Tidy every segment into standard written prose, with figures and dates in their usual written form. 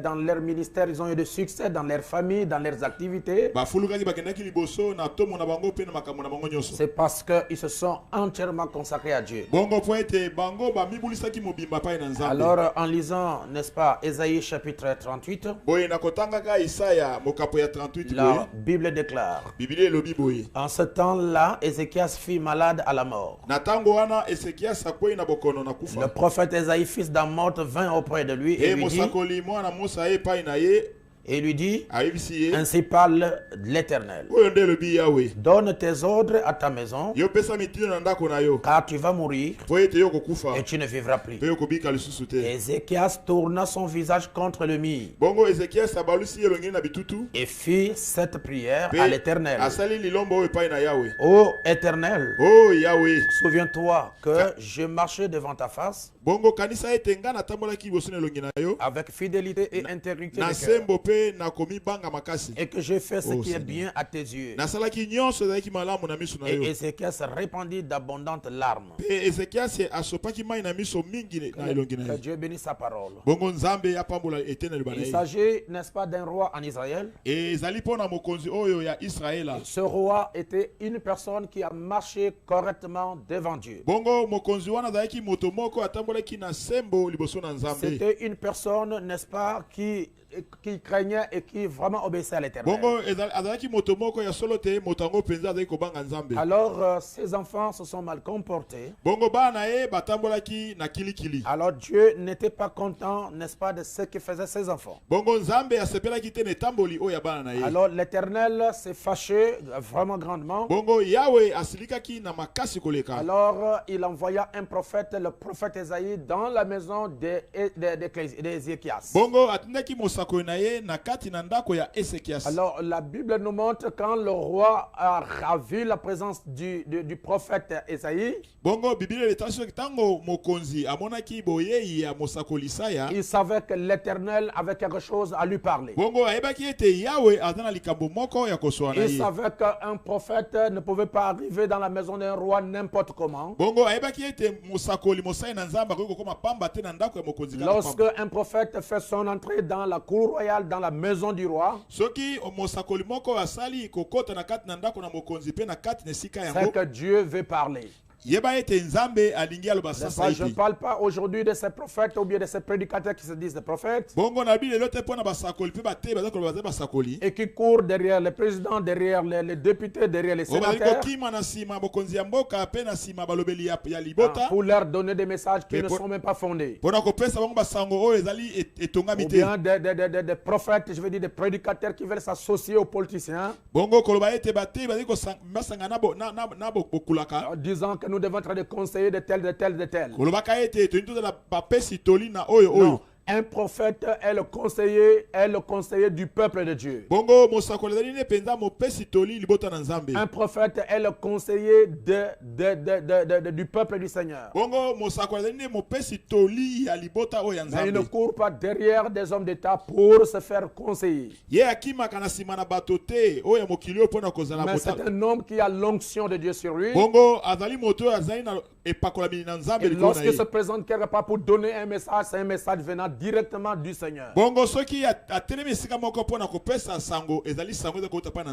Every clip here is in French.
dans leur ministère, ils ont eu du succès dans leur famille, dans leurs activités. C'est parce qu'ils se sont entièrement consacrés à Dieu. Alors, en lisant, n'est-ce pas, Ésaïe chapitre 38, la Bible déclare, en ce temps-là, Ézéchias fut malade à la mort. Le prophète Ésaïe, fils d'Amoth, vint auprès de lui et lui dit, ainsi parle l'Éternel. Donne tes ordres à ta maison, car tu vas mourir et tu ne vivras plus. Ézéchias tourna son visage contre le mur et fit cette prière à l'Éternel. Ô Éternel, souviens-toi que je marchais devant ta face avec fidélité et intégrité de cœur, et que j'ai fait ce qui est bien à tes yeux. Et Ézéchias répandit d'abondantes larmes. Que Dieu bénisse sa parole. Il s'agit, n'est-ce pas, d'un roi en Israël. Ce roi était une personne qui a marché correctement devant Dieu. C'était une personne, n'est-ce pas, qui craignait et qui vraiment obéissait à l'Éternel. Alors, ses enfants se sont mal comportés. Alors, Dieu n'était pas content, n'est-ce pas, de ce que faisaient ses enfants. Alors, l'Éternel s'est fâché vraiment grandement. Alors, il envoya un prophète, le prophète Ésaïe, dans la maison d'Ézéchias. Alors la Bible nous montre quand le roi a vu la présence du prophète Ésaïe, il savait que l'Éternel avait quelque chose à lui parler. Il savait qu'un prophète ne pouvait pas arriver dans la maison d'un roi n'importe comment. Lorsque un prophète fait son entrée dans la cour royale, dans la maison du roi, c'est que Dieu veut parler. Je ne parle pas aujourd'hui de ces prophètes ou bien de ces prédicateurs qui se disent des prophètes et qui courent derrière les présidents, derrière les députés, derrière les sénateurs pour leur donner des messages qui ne sont même pas fondés. Ou bien des prophètes, je veux dire des prédicateurs qui veulent s'associer aux politiciens en disant que nous devons être des conseillers de tel, de tel, de tel. Non. Un prophète est le conseiller du peuple de Dieu. Un prophète est le conseiller du peuple du Seigneur. Mais il ne court pas derrière des hommes d'État pour se faire conseiller. Mais c'est un homme qui a l'onction de Dieu sur lui. Et lorsqu'il se présente quelque part pour donner un message, c'est un message venant directement du Seigneur.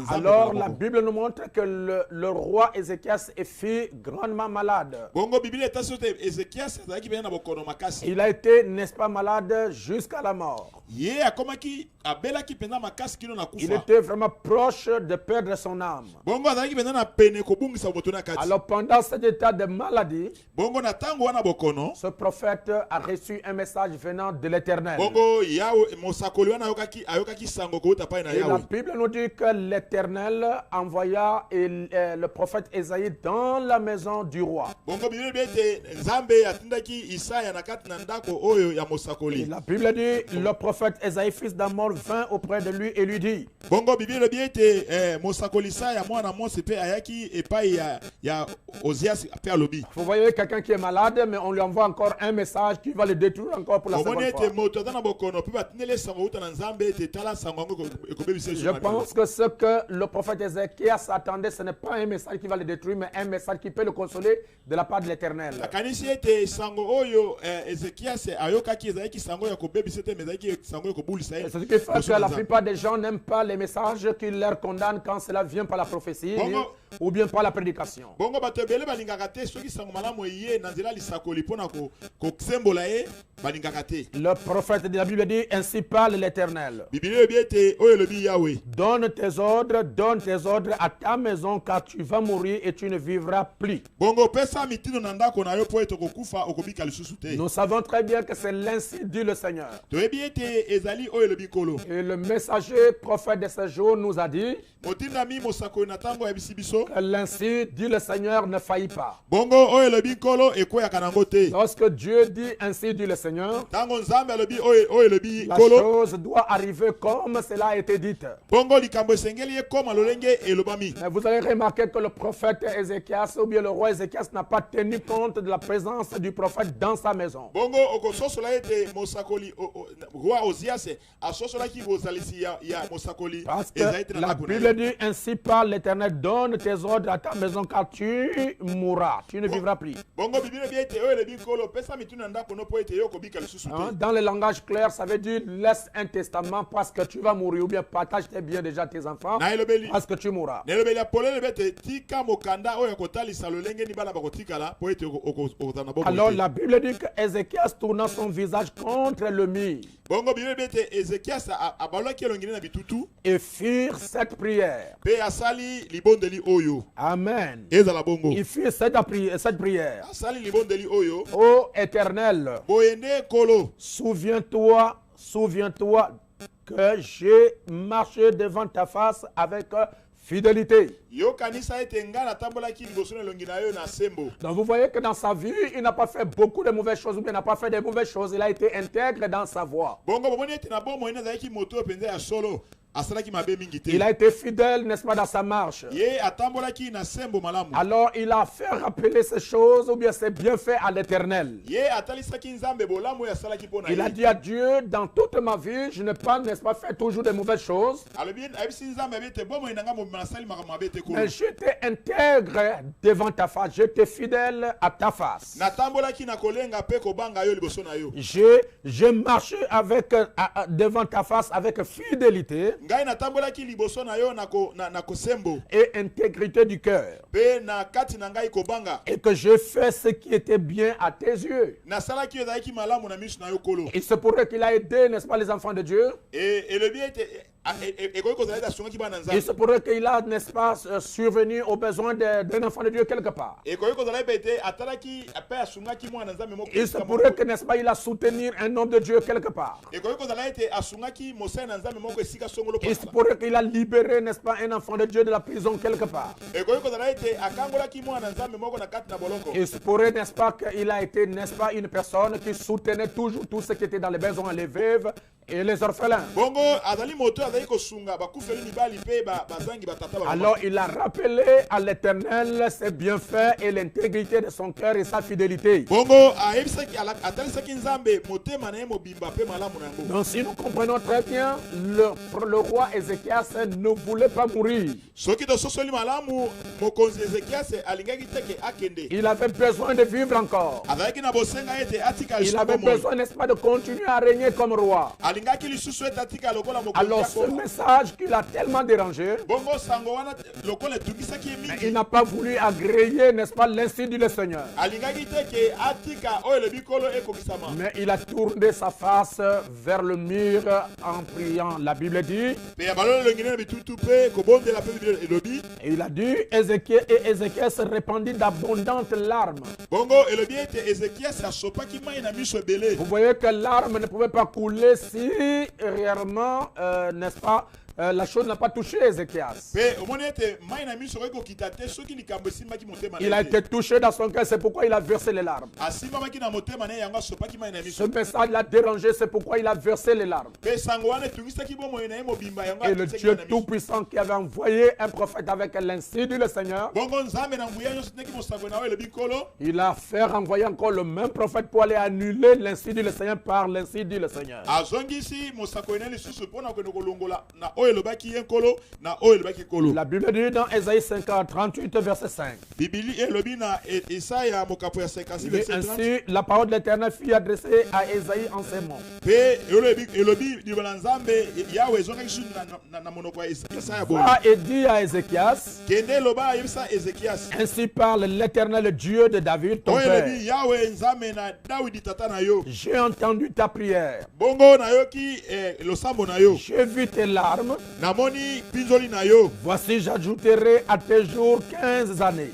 Alors la Bible nous montre que le roi Ézéchias fut grandement malade. Il a été, n'est-ce pas, malade jusqu'à la mort. Il était vraiment proche de perdre son âme. Alors pendant cet état de maladie, ce prophète a reçu un message venant de l'Éternel. Et la Bible nous dit que l'Éternel envoya le prophète Ésaïe dans la maison du roi. Et la Bible dit le prophète Ésaïe, fils d'Amoth, alors vint auprès de lui et lui dit. Vous voyez quelqu'un qui est malade, mais on lui envoie encore un message qui va le détruire encore pour la seconde fois. Je pense que ce que le prophète Ézéchias attendait, ce n'est pas un message qui va le détruire, mais un message qui peut le consoler de la part de l'Éternel. C'est ce qui fait que la plupart des gens n'aiment pas les messages qui leur condamnent quand cela vient par la prophétie ou bien par la prédication. Le prophète de la Bible dit, ainsi parle l'Éternel. Donne tes ordres à ta maison, car tu vas mourir et tu ne vivras plus. Nous savons très bien que c'est l'ainsi dit le Seigneur. Et le messager prophète de ce jour nous a dit que l'ainsi dit le Seigneur ne faillit pas. Lorsque Dieu dit ainsi dit le Seigneur, la chose doit arriver comme cela a été dit. Mais vous allez remarquer que le prophète Ézéchias ou bien le roi Ézéchias n'a pas tenu compte de la présence du prophète dans sa maison. Parce que la Bible dit ainsi parle l'Éternel, donne tes ordres à ta maison car tu mourras, tu ne vivras plus. Dans le langage clair, ça veut dire laisse un testament parce que tu vas mourir, ou bien partage tes biens déjà tes enfants parce que tu mourras. Alors la Bible dit que Ézéchias tourna son visage contre le mur et firent cette prière. Amen. Il fit cette prière. Ô Éternel, souviens-toi que j'ai marché devant ta face avec fidélité. Donc vous voyez que dans sa vie, il n'a pas fait beaucoup de mauvaises choses, ou bien il n'a pas fait de mauvaises choses. Il a été intègre dans sa voie. Il a été fidèle, n'est-ce pas, dans sa marche. Alors il a fait rappeler ces choses ou bien ses bienfaits à l'Éternel. Il a dit à Dieu, dans toute ma vie, je n'ai pas, n'est-ce pas, fait toujours de mauvaises choses. Mais j'étais intègre devant ta face, j'étais fidèle à ta face. J'ai marché avec, devant ta face avec fidélité et intégrité du cœur, et que je fais ce qui était bien à tes yeux. Il se pourrait qu'il a aidé, n'est-ce pas, les enfants de Dieu. Il se pourrait qu'il a, n'est-ce pas, survenu aux besoins d'un enfant de Dieu quelque part. Il se pourrait que, n'est-ce pas, il a soutenu un homme de Dieu quelque part. Il se pourrait qu'il a libéré, n'est-ce pas, un enfant de Dieu de la prison quelque part. Il se pourrait, n'est-ce pas, qu'il a été, n'est-ce pas, une personne qui soutenait toujours tout ce qui était dans les besoins, les veuves et les orphelins. Alors il a rappelé à l'Éternel ses bienfaits et l'intégrité de son cœur et sa fidélité. Donc si nous comprenons très bien, le roi Ézéchias ne voulait pas mourir. Il avait besoin de vivre encore. Il avait besoin, n'est-ce pas, de continuer à régner comme roi. Alors ce message qui l'a tellement dérangé, mais il n'a pas voulu agréer, n'est-ce pas, l'insi du Seigneur. Mais il a tourné sa face vers le mur en priant. La Bible dit, et il a dit, Ézéchias se répandit d'abondantes larmes. Vous voyez que larmes ne pouvaient pas couler si réellement, n'est-ce pas, la chose n'a pas touché Ézéchias. Il a été touché dans son cœur, c'est pourquoi il a versé les larmes. Ce message l'a dérangé, c'est pourquoi il a versé les larmes. Et le Dieu Tout-Puissant qui avait envoyé un prophète avec l'insi dit le Seigneur, il a fait renvoyer encore le même prophète pour aller annuler l'insi dit le Seigneur par l'insi dit le Seigneur. La Bible dit dans Ésaïe 50:38 verset 5. Ainsi, la parole de l'Éternel fut adressée à Ésaïe en ces mots. Va et dit à Ézéchias, ainsi parle l'Éternel Dieu de David, ton père. J'ai entendu ta prière. J'ai vu tes larmes. Voici, j'ajouterai à tes jours 15 années.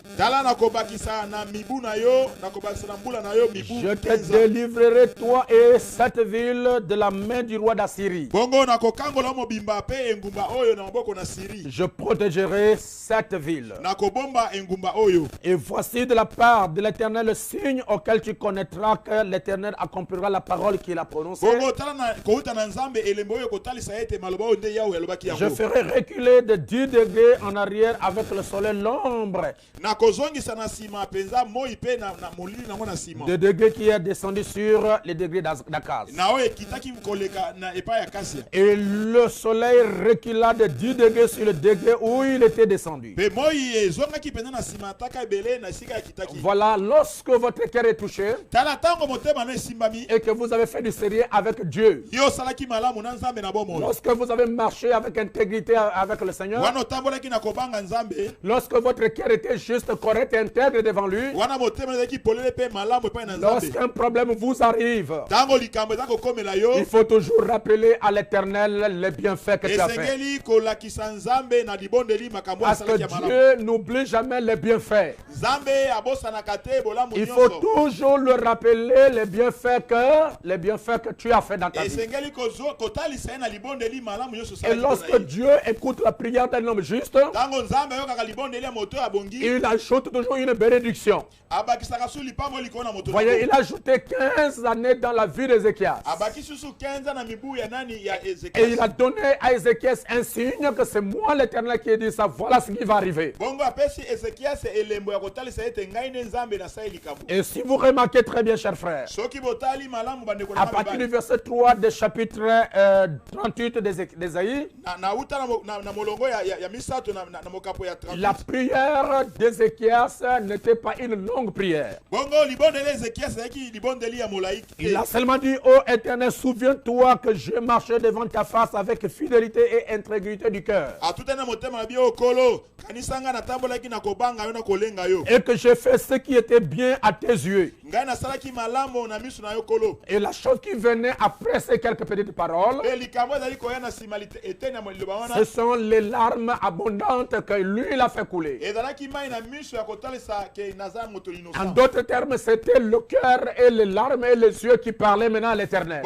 Je te délivrerai, toi et cette ville, de la main du roi d'Assyrie. Je protégerai cette ville. Et voici de la part de l'Éternel le signe auquel tu connaîtras que l'Éternel accomplira la parole qu'il a prononcée. Je ferai reculer de 10 degrés en arrière avec le soleil l'ombre. De degrés qui est descendu sur les degrés d'Akaz. Et le soleil recula de 10 degrés sur le degré où il était descendu. Voilà, lorsque votre cœur est touché et que vous avez fait du sérieux avec Dieu, lorsque vous avez marché avec intégrité avec le Seigneur, lorsque votre cœur était juste, correct et intègre devant lui, lorsqu'un problème vous arrive, il faut toujours rappeler à l'Éternel les bienfaits que tu as fait. Parce que Dieu n'oublie jamais les bienfaits. Il faut toujours le rappeler les bienfaits que tu as fait dans ta vie. Et lorsque Dieu écoute la prière d'un homme juste, il ajoute toujours une bénédiction. Voyez, il a ajouté 15 années dans la vie d'Ézéchias. Et il a donné à Ézéchias un signe que c'est moi l'Éternel qui ai dit ça. Voilà ce qui va arriver. Et si vous remarquez très bien, chers frères, à partir du verset 3 du chapitre 38 d'Ésaïe, la prière d'Ézéchias n'était pas une longue prière. Il a seulement dit: ô Éternel, souviens-toi que je marchais devant ta face avec fidélité et intégrité du cœur. Et que j'ai fait ce qui était bien à tes yeux. Et la chose qui venait après ces quelques petites paroles, ce sont les larmes abondantes que lui il a fait couler. En d'autres termes, c'était le cœur et les larmes et les yeux qui parlaient maintenant à l'Éternel.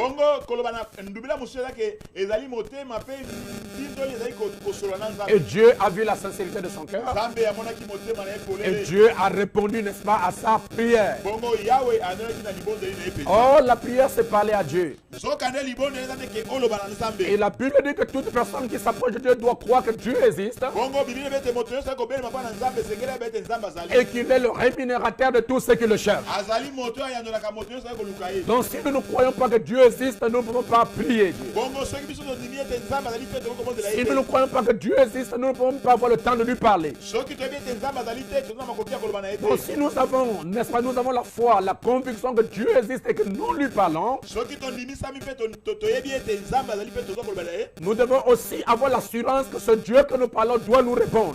Et Dieu a vu la sincérité de son cœur. Et Dieu a répondu, n'est-ce pas, à sa prière. Oh, la prière, c'est parler à Dieu. Et la Bible dit que toute personne qui s'approche de Dieu doit croire que Dieu existe. Et qu'il est le rémunérateur de tous ceux qui le cherchent. Donc si nous ne croyons pas que Dieu existe, nous ne pouvons pas prier Dieu. Si nous ne croyons pas que Dieu existe, nous ne pouvons pas avoir le temps de lui parler. Donc si nous avons, n'est-ce pas, nous avons la foi, la conviction que Dieu existe et que nous lui parlons, nous devons aussi avoir l'assurance que ce Dieu que nous parlons doit nous répondre.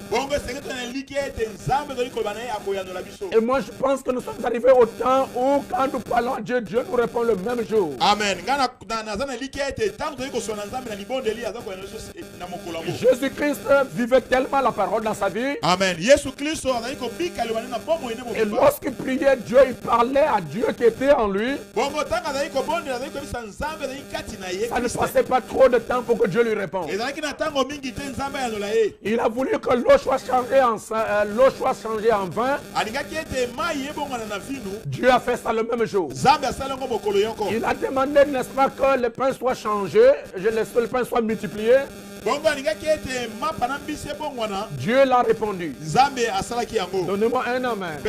Et moi je pense que nous sommes arrivés au temps où quand nous parlons à Dieu, Dieu nous répond le même jour. Amen. Jésus-Christ vivait tellement la parole dans sa vie. Amen. Et lorsqu'il priait Dieu, il parlait à Dieu qui était en lui. Ça ne passait pas trop de temps pour que Dieu lui réponde. Il a voulu que l'eau soit changée en vin. Dieu a fait ça le même jour. Il a demandé, n'est-ce pas, que le pain soit changé, le pain soit multiplié. Dieu l'a répondu. Donnez-moi un amen.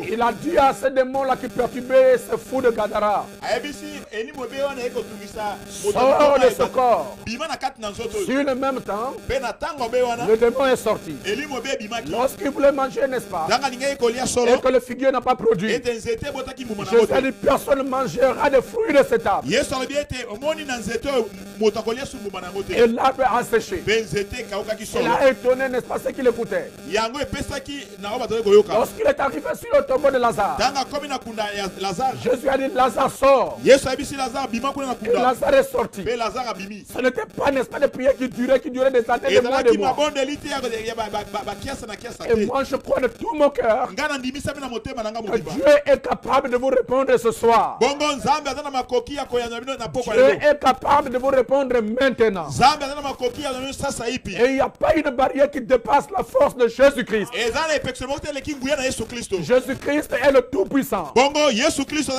Il a dit à ces démons-là qui perturbaient ce fou de Gadara, sors de ce corps. Sur le même temps, le démon est sorti. Lorsqu'il voulait manger, n'est-ce pas, et que le figuier n'a pas produit, Jésus a dit, personne ne mangera des fruits de cet arbre. Et l'arbre a séché. Il a étonné, n'est-ce pas, ce qu'il écoutait. Lorsqu'il est arrivé sur le tombeau de Lazare, Jésus a dit, Lazare sort. Et Lazare est sorti. Ce n'était pas, n'est-ce pas, des prières qui duraient des années, des mois, des mois. Et moi je crois de tout mon cœur que Dieu est capable de vous répondre ce soir. Dieu est capable de vous répondre maintenant. Et il n'y a pas une barrière qui dépasse la force de Jésus-Christ. Jésus-Christ est le Tout-Puissant. Jésus-Christ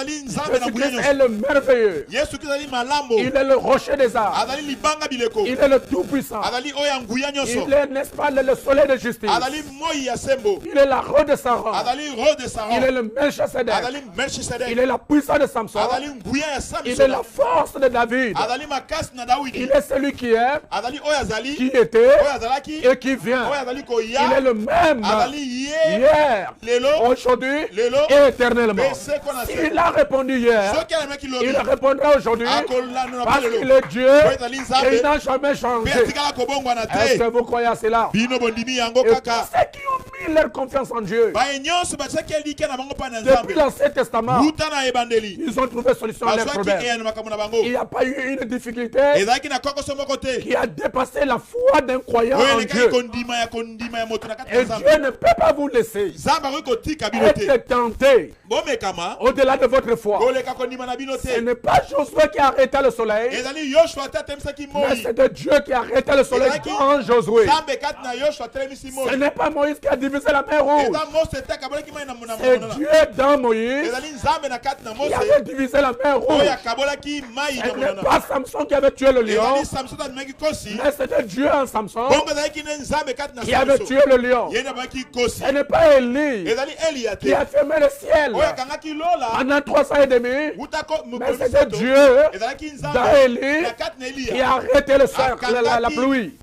est le merveilleux. Il est le rocher des arbres. Il est le Tout-Puissant. Il est, n'est-ce pas, le soleil de justice. Il est la rose de Saron. Il est le Melchisedec. Il est la puissance de Samson. Il est la force de David. Il est celui qui est, qui était et qui vient. Il est le même hier, aujourd'hui et éternellement. Il a répondu hier, il répondra aujourd'hui parce qu'il est Dieu et il n'a jamais changé. Est-ce que vous croyez à cela? Et tous ceux qui ont mis leur confiance en Dieu depuis l'Ancien Testament, ils ont trouvé solution à leurs problèmes. Il n'y a pas eu une difficulté qui a dépassé la foi d'un croyant en Dieu. Et Dieu ne peut pas vous laisser être tenté au-delà de votre foi. Ce n'est pas Josué qui a arrêté le soleil, mais c'est de Dieu qui a arrêté le soleil dans Josué. Ce n'est pas Moïse qui a divisé la mer rouge. C'est Dieu dans Moïse qui avait divisé la mer rouge. Ce n'est pas Samson qui avait tué le lion, mais c'était Dieu en Samson qui avait tué le lion. Ce n'est pas Élie qui a fermé le ciel pendant 3 ans et demi, mais c'était Dieu dans Élie qui a arrêté le cercle, la pluie.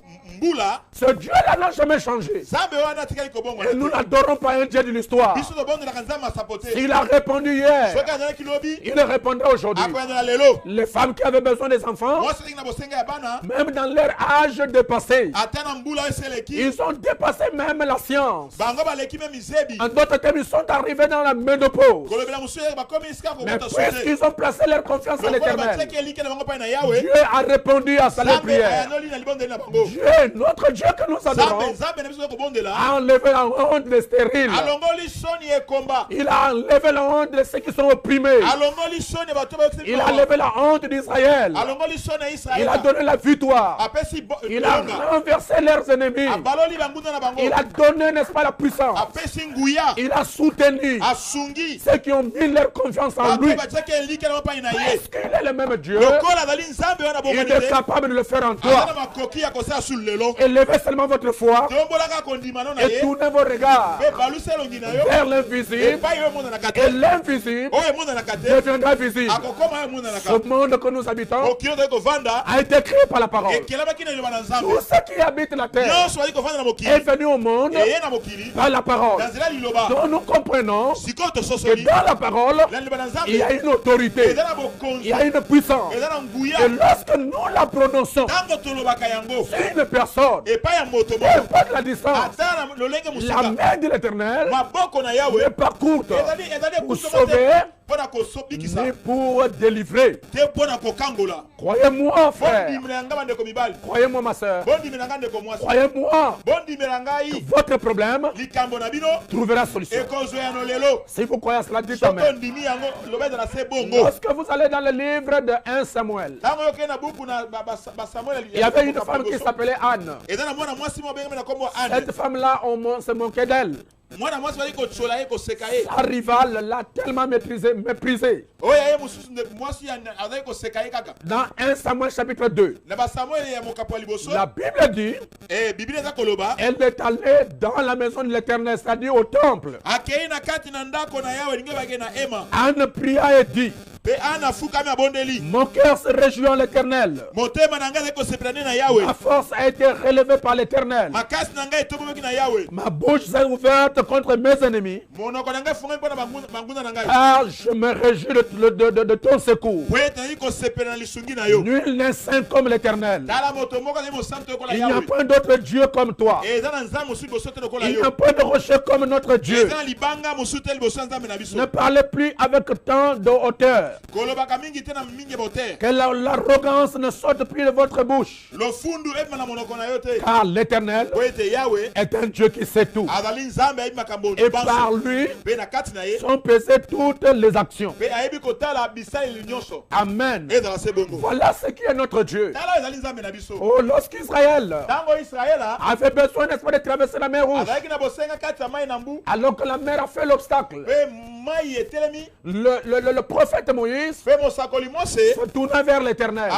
Ce Dieu-là n'a jamais changé. Et nous n'adorons pas un Dieu de l'histoire. Il a répondu hier, il répondra aujourd'hui. Les femmes qui avaient besoin des enfants, même dans leur âge dépassé, ils ont dépassé même la science. En d'autres termes, ils sont arrivés dans la ménopause. Mais puisqu'ils ont placé leur confiance en l'Éternel, Dieu a répondu à sa prière. Dieu, notre Dieu que nous adorons, a enlevé la honte des stériles. Il a enlevé la honte de ceux qui sont opprimés. Il a enlevé la honte d'Israël. Il a donné la victoire. Il a renversé leurs ennemis. Il a donné, n'est-ce pas, la puissance. Il a soutenu ceux qui ont mis leur confiance en lui. Est-ce qu'il est le même Dieu? Il est capable de le faire en toi. Élevez seulement votre foi et tournez vos regards vers l'invisible, et l'invisible deviendra visible. Ce monde que nous habitons a été créé par la parole. Tout ce qui habite la terre est venu au monde par la parole. Donc nous comprenons que dans la parole, il y a une autorité, il y a une puissance. Et lorsque nous la prononçons, c'est une personne, peu importe la distance, la main de l'Éternel n'est pas courte pour sauver, ni pour délivrer. Croyez-moi, frère. Croyez-moi, ma soeur. Croyez-moi. Votre problème trouvera solution. Si vous croyez à cela, dites amen. Lorsque vous allez dans le livre de 1 Samuel, il y avait une femme qui s'appelait Anne. Cette femme-là, on se moquait d'elle. Sa rivale l'a tellement méprisé. Dans 1 Samuel chapitre 2, la Bible dit, elle est allée dans la maison de l'Éternel, c'est-à-dire au temple. Anne pria et dit, mon cœur se réjouit en l'Éternel. Ma force a été relevée par l'Éternel. Ma bouche s'est ouverte contre mes ennemis. Car je me réjouis de ton secours. Nul n'est saint comme l'Éternel. Il n'y a pas d'autre Dieu comme toi. Il n'y a pas de rocher comme notre Dieu. Ne parlez plus avec tant de hauteur. Que l'arrogance ne sorte plus de votre bouche. Car l'Éternel est un Dieu qui sait tout. Et par lui sont pesées toutes les actions. Amen. Voilà ce qui est notre Dieu. Oh, lorsqu'Israël avait besoin, n'est-ce pas, de traverser la mer Rouge, alors que la mer a fait l'obstacle, le prophète Moïse se tourna vers l'Éternel.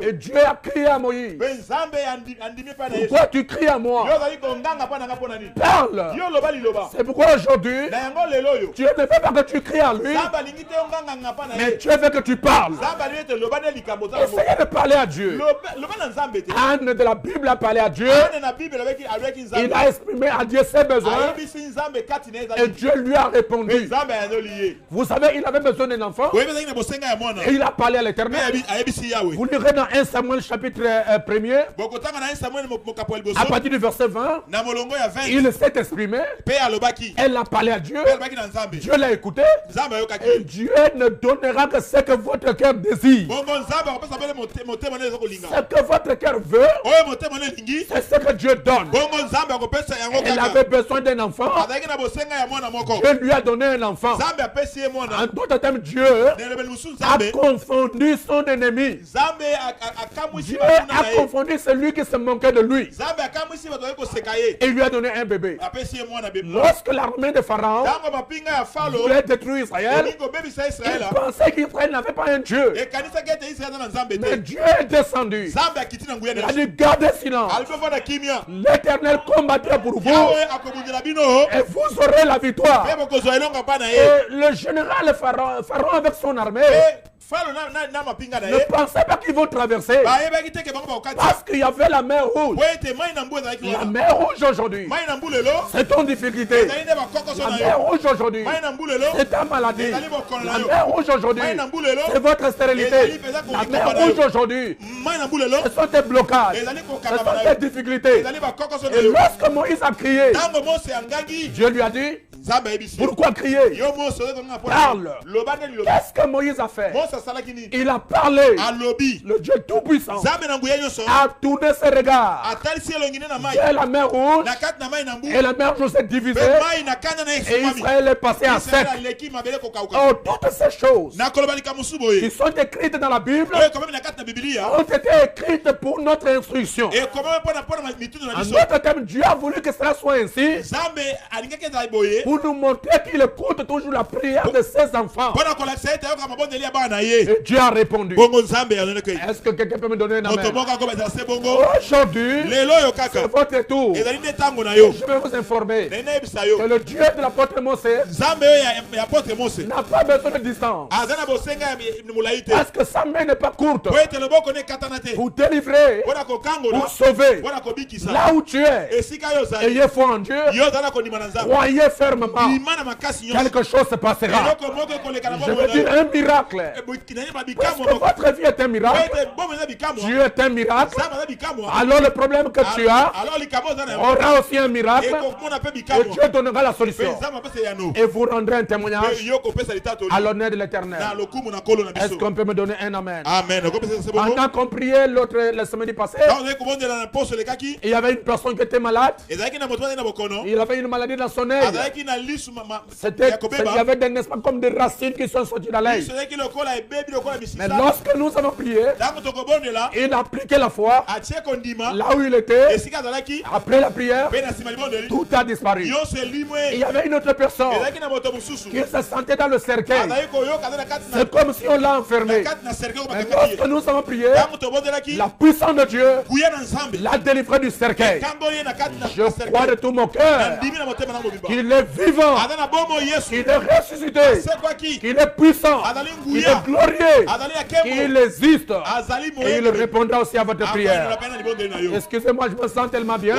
Et Dieu a crié à Moïse, pourquoi tu cries à moi? Parle. C'est pourquoi aujourd'hui, Dieu ne veut pas que tu cries à lui, mais Dieu veut que tu parles. Essayez de parler à Dieu. Anne de la Bible a parlé à Dieu. Il a exprimé à Dieu ses besoins. Et Dieu lui a répondu. Vous savez, il avait besoin d'un enfant. Et il a parlé à l'Éternel. Vous lirez dans 1 Samuel chapitre 1er. À partir du verset 20. Il s'est exprimé. Elle a parlé à Dieu. Dieu l'a écouté. Et Dieu ne donnera que ce que votre cœur désire. Ce que votre cœur veut, c'est ce que Dieu donne. Elle avait besoin d'un enfant. Dieu lui a donné un enfant. En d'autres termes, Dieu a confondu son ennemi. Dieu a confondu celui qui se moquait de lui. Et lui a donné un bébé. Lorsque l'armée de Pharaon voulait détruire Israël, il pensait qu'Israël n'avait pas un Dieu. Mais Dieu est descendu. Il a dit, gardez silence. L'Éternel combattra pour vous. Et vous aurez la victoire. Et le général Pharaon avec son armée ne pensait pas qu'ils vont traverser. Parce qu'il y avait la mer Rouge. La mer Rouge aujourd'hui, c'est ton difficulté. La mer Rouge aujourd'hui, c'est ta maladie. La mer Rouge aujourd'hui, c'est votre stérilité. La mer Rouge aujourd'hui, ce sont tes blocages. Ce sont tes difficultés. Et lorsque Moïse a crié, Dieu lui a dit, pourquoi crier? Parle. Qu'est-ce que Moïse a fait? Il a parlé. Le Dieu Tout-Puissant a tourné ses regards vers la mer Rouge. Et la mer Rouge s'est divisée. Et Israël est passé à sec. Oh, toutes ces choses qui sont écrites dans la Bible ont été écrites pour notre instruction. En d'autres termes, Dieu a voulu que cela soit ainsi pour nous montrer qu'il écoute toujours la prière de ses enfants. Et Dieu a répondu. Est-ce que quelqu'un peut me donner un amen? Aujourd'hui, c'est votre tour. Je vais vous informer que le Dieu de l'apôtre Mosè n'a pas besoin de distance. Parce que sa main n'est pas courte pour délivrer, pour sauver. Là où tu es, ayez foi en Dieu, croyez fermement. moment, quelque chose se passera. Je veux dire un miracle. Parce que votre vie est un miracle. Dieu est un miracle. Alors le problème que tu as aura aussi un miracle. Et Dieu donnera la solution. Et vous rendrez un témoignage à l'honneur de l'Éternel. Est-ce qu'on peut me donner un amen? Pendant qu'on priait la semaine passée, il y avait une personne qui était malade. Il avait une maladie dans son œil. Il y avait des, n'est-ce pas, comme des racines qui sont sorties dans l'œil. Mais lorsque nous avons prié, il a appliqué la foi là où il était. Après la prière, tout a disparu. Il y avait une autre personne qui se sentait dans le cercueil. C'est comme si on l'a enfermé. Mais lorsque nous avons prié, la puissance de Dieu l'a délivré du cercueil. Je crois de tout mon cœur qu'il est vivant, qu'il est ressuscité, qu'il est puissant, qu'il est glorieux, qu'il existe. Et il répondra aussi à votre prière. Excusez-moi, je me sens tellement bien.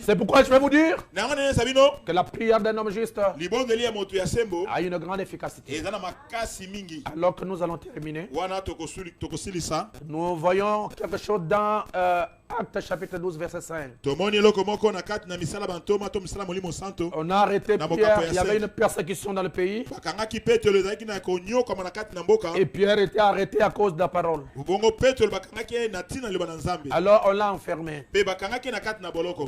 C'est pourquoi je vais vous dire que la prière d'un homme juste a une grande efficacité. Alors que nous allons terminer, nous voyons quelque chose dans Actes chapitre 12 verset 5. On a arrêté Pierre, il y avait une persécution dans le pays. Et Pierre était arrêté à cause de la parole. Alors on l'a enfermé.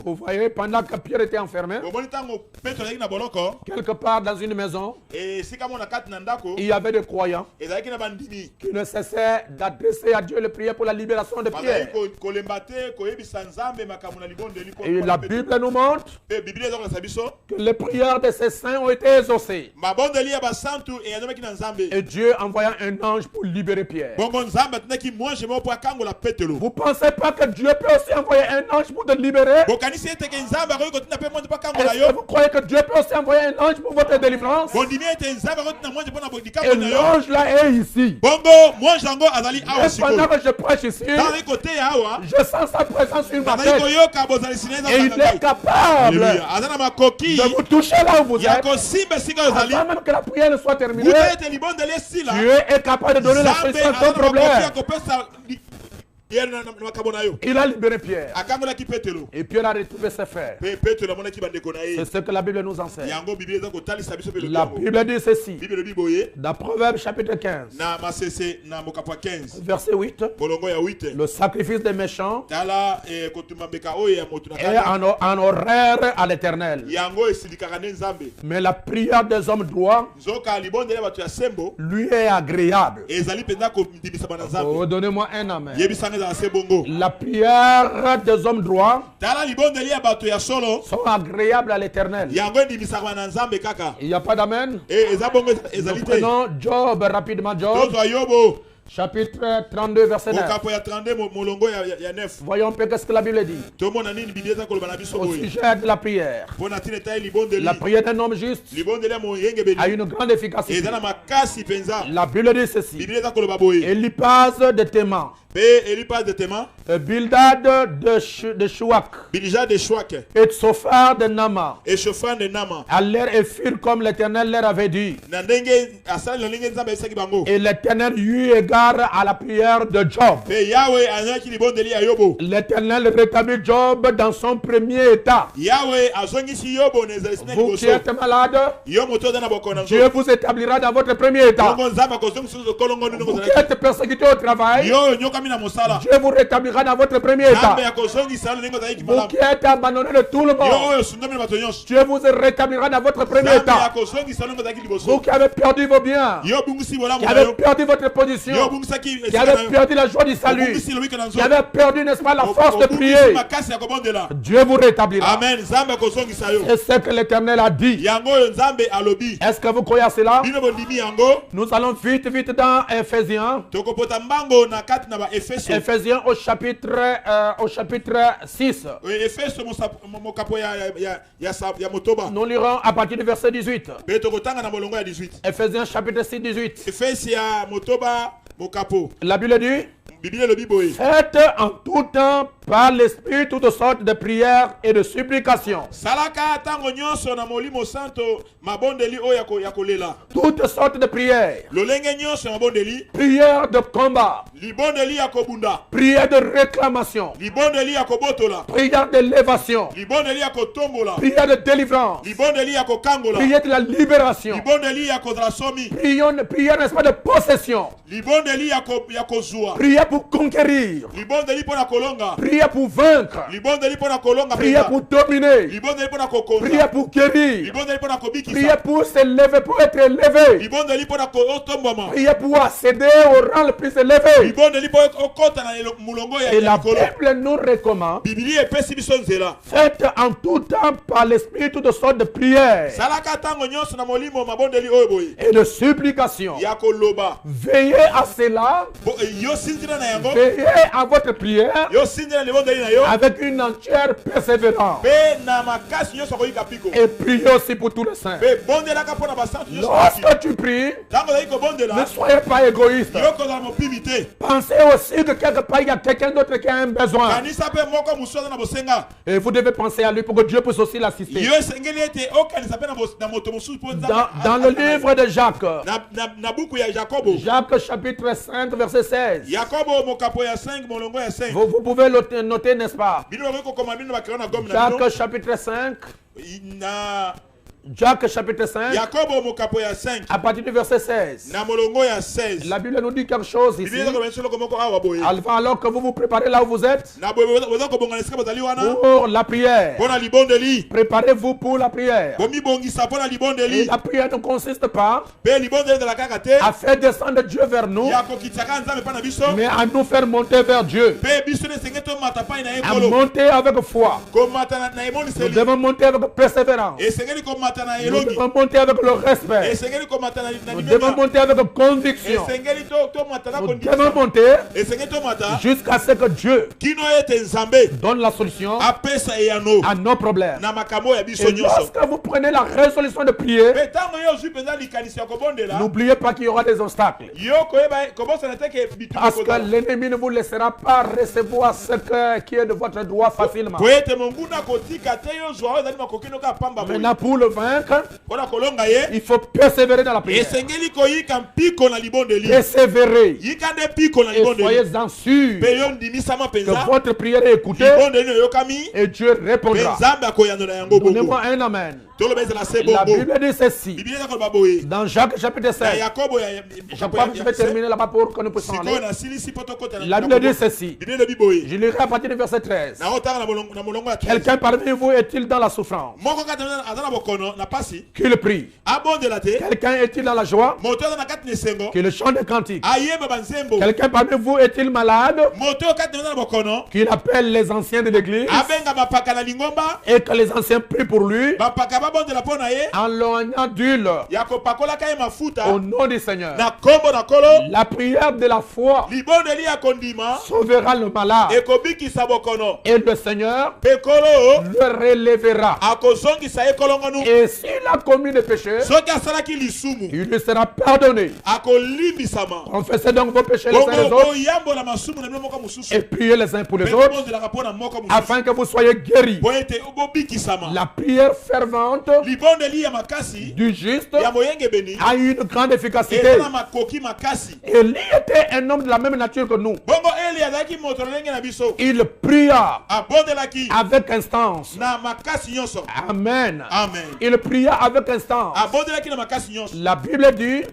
Vous voyez, pendant que Pierre était enfermé, quelque part dans une maison, il y avait des croyants qui ne cessaient d'adresser à Dieu les prières pour la libération de Pierre. Et la Bible nous montre que les prières de ces saints ont été exaucées. Et Dieu envoya un ange pour libérer Pierre. Vous ne pensez pas que Dieu peut aussi envoyer un ange pour te libérer? Est-ce que vous croyez que Dieu peut aussi envoyer un ange pour votre délivrance? Et l'ange là est ici. Et pendant que je prêche ici, je sens sa présence sur ma tête. Et il est capable de vous toucher là où vous êtes. Avant même que la prière ne soit terminée, Dieu est capable de donner la solution à ton problème. Il a libéré Pierre. Et Pierre a retrouvé ses frères. C'est ce que la Bible nous enseigne. La Bible dit ceci. Dans Proverbe chapitre 15. Verset 8. Le sacrifice des méchants est en horaire à l'Éternel. Mais la prière des hommes droits lui est agréable. Oh, donnez-moi un amen. La prière des hommes droits sont agréables à l'Éternel. Il n'y a pas d'amen. Nous prenons Job rapidement. Job chapitre 32 verset 9. Voyons un peu ce que la Bible dit au sujet de la prière. La prière d'un homme juste a une grande efficacité. La Bible dit ceci. Eliphaz de Théman, Bildad de Chouak, et Tsophar de Nama allèrent et furent comme l'Éternel leur avait dit. Et l'Éternel eut égard à la prière de Job. L'Éternel rétablit Job dans son premier état. Vous qui êtes malade, Dieu vous établira dans votre premier état. Vous qui êtes persécuté au travail, Dieu vous rétablira dans votre premier état. Vous qui êtes abandonné de tout le monde, Dieu vous rétablira dans votre premier état. Vous qui avez perdu vos biens, qui avez perdu votre position, qui avez perdu la joie du salut, qui avez perdu, n'est-ce pas, la force de prier, Dieu vous rétablira. C'est ce que l'Éternel a dit. Est-ce que vous croyez à cela? Nous allons vite dans Ephésiens. Ephésiens au chapitre 6. Nous lirons à partir du verset 18. Ephésiens chapitre 6, 18. La Bible dit: faites en tout temps par l'esprit toutes sortes de prières et de supplications. Toutes sortes de prières. Prières de combat. Prières de réclamation. Prières d'élévation. Prières de délivrance. Prières de la libération. Prières, n'est-ce pas, de possession. Prières pour conquérir. Prière pour vaincre. Prière pour dominer. Prière pour guérir. Prière pour s'élever, pour être élevé. Prière pour accéder au rang le plus élevé. Et la Bible nous recommande, faites en tout temps par l'esprit toutes sortes de prières et de supplications. Veillez à cela. Veillez à votre prière avec une entière persévérance. Et priez aussi pour tous les saints. Lorsque tu pries, ne soyez pas égoïste. Pensez aussi que quelque part il y a quelqu'un d'autre qui a un besoin. Et vous devez penser à lui pour que Dieu puisse aussi l'assister. Dans le livre de Jacques, Jacques chapitre 5 verset 16. Vous pouvez le noter, n'est-ce pas? Jacques chapitre 5. Jacques chapitre 5, à partir du verset 16. La Bible nous dit quelque chose ici. Alors que vous vous préparez là où vous êtes pour la prière. Préparez-vous pour la prière. Et la prière ne consiste pas à faire descendre Dieu vers nous, mais à nous faire monter vers Dieu. À monter avec foi. Nous devons monter avec persévérance. Nous devons monter avec le respect. Nous devons monter avec conviction. Nous devons monter jusqu'à ce que Dieu donne la solution à nos problèmes. Et lorsque vous prenez la résolution de prier, n'oubliez pas qu'il y aura des obstacles. Parce que l'ennemi ne vous laissera pas recevoir ce qui est de votre droit facilement. Maintenant, pour le vaincre, il faut persévérer dans la prière. Persévérer. Et soyez-en sûr que votre prière est écoutée et Dieu répondra. Donnez-moi un amen. La Bible dit ceci dans Jacques chapitre 5. Je vais terminer là-bas pour que nous puissions aller. La Bible dit ceci. Je lirai à partir du verset 13. Quelqu'un parmi vous est-il dans la souffrance? Qu'il prie. Quelqu'un est-il dans la joie? Qu'il chante des cantiques. Quelqu'un parmi vous est-il malade? Qu'il appelle les anciens de l'église et que les anciens prient pour lui en l'oignant d'huile au nom du Seigneur. La prière de la foi sauvera le malade et le Seigneur le relèvera. Et s'il a commis des péchés, il lui sera pardonné. Confessez donc vos péchés les uns les autres et priez les uns pour les autres afin que vous soyez guéris. La prière fervente du juste a une grande efficacité. Élie était un homme de la même nature que nous. Il pria avec instance. Amen. Il pria avec instance. La Bible dit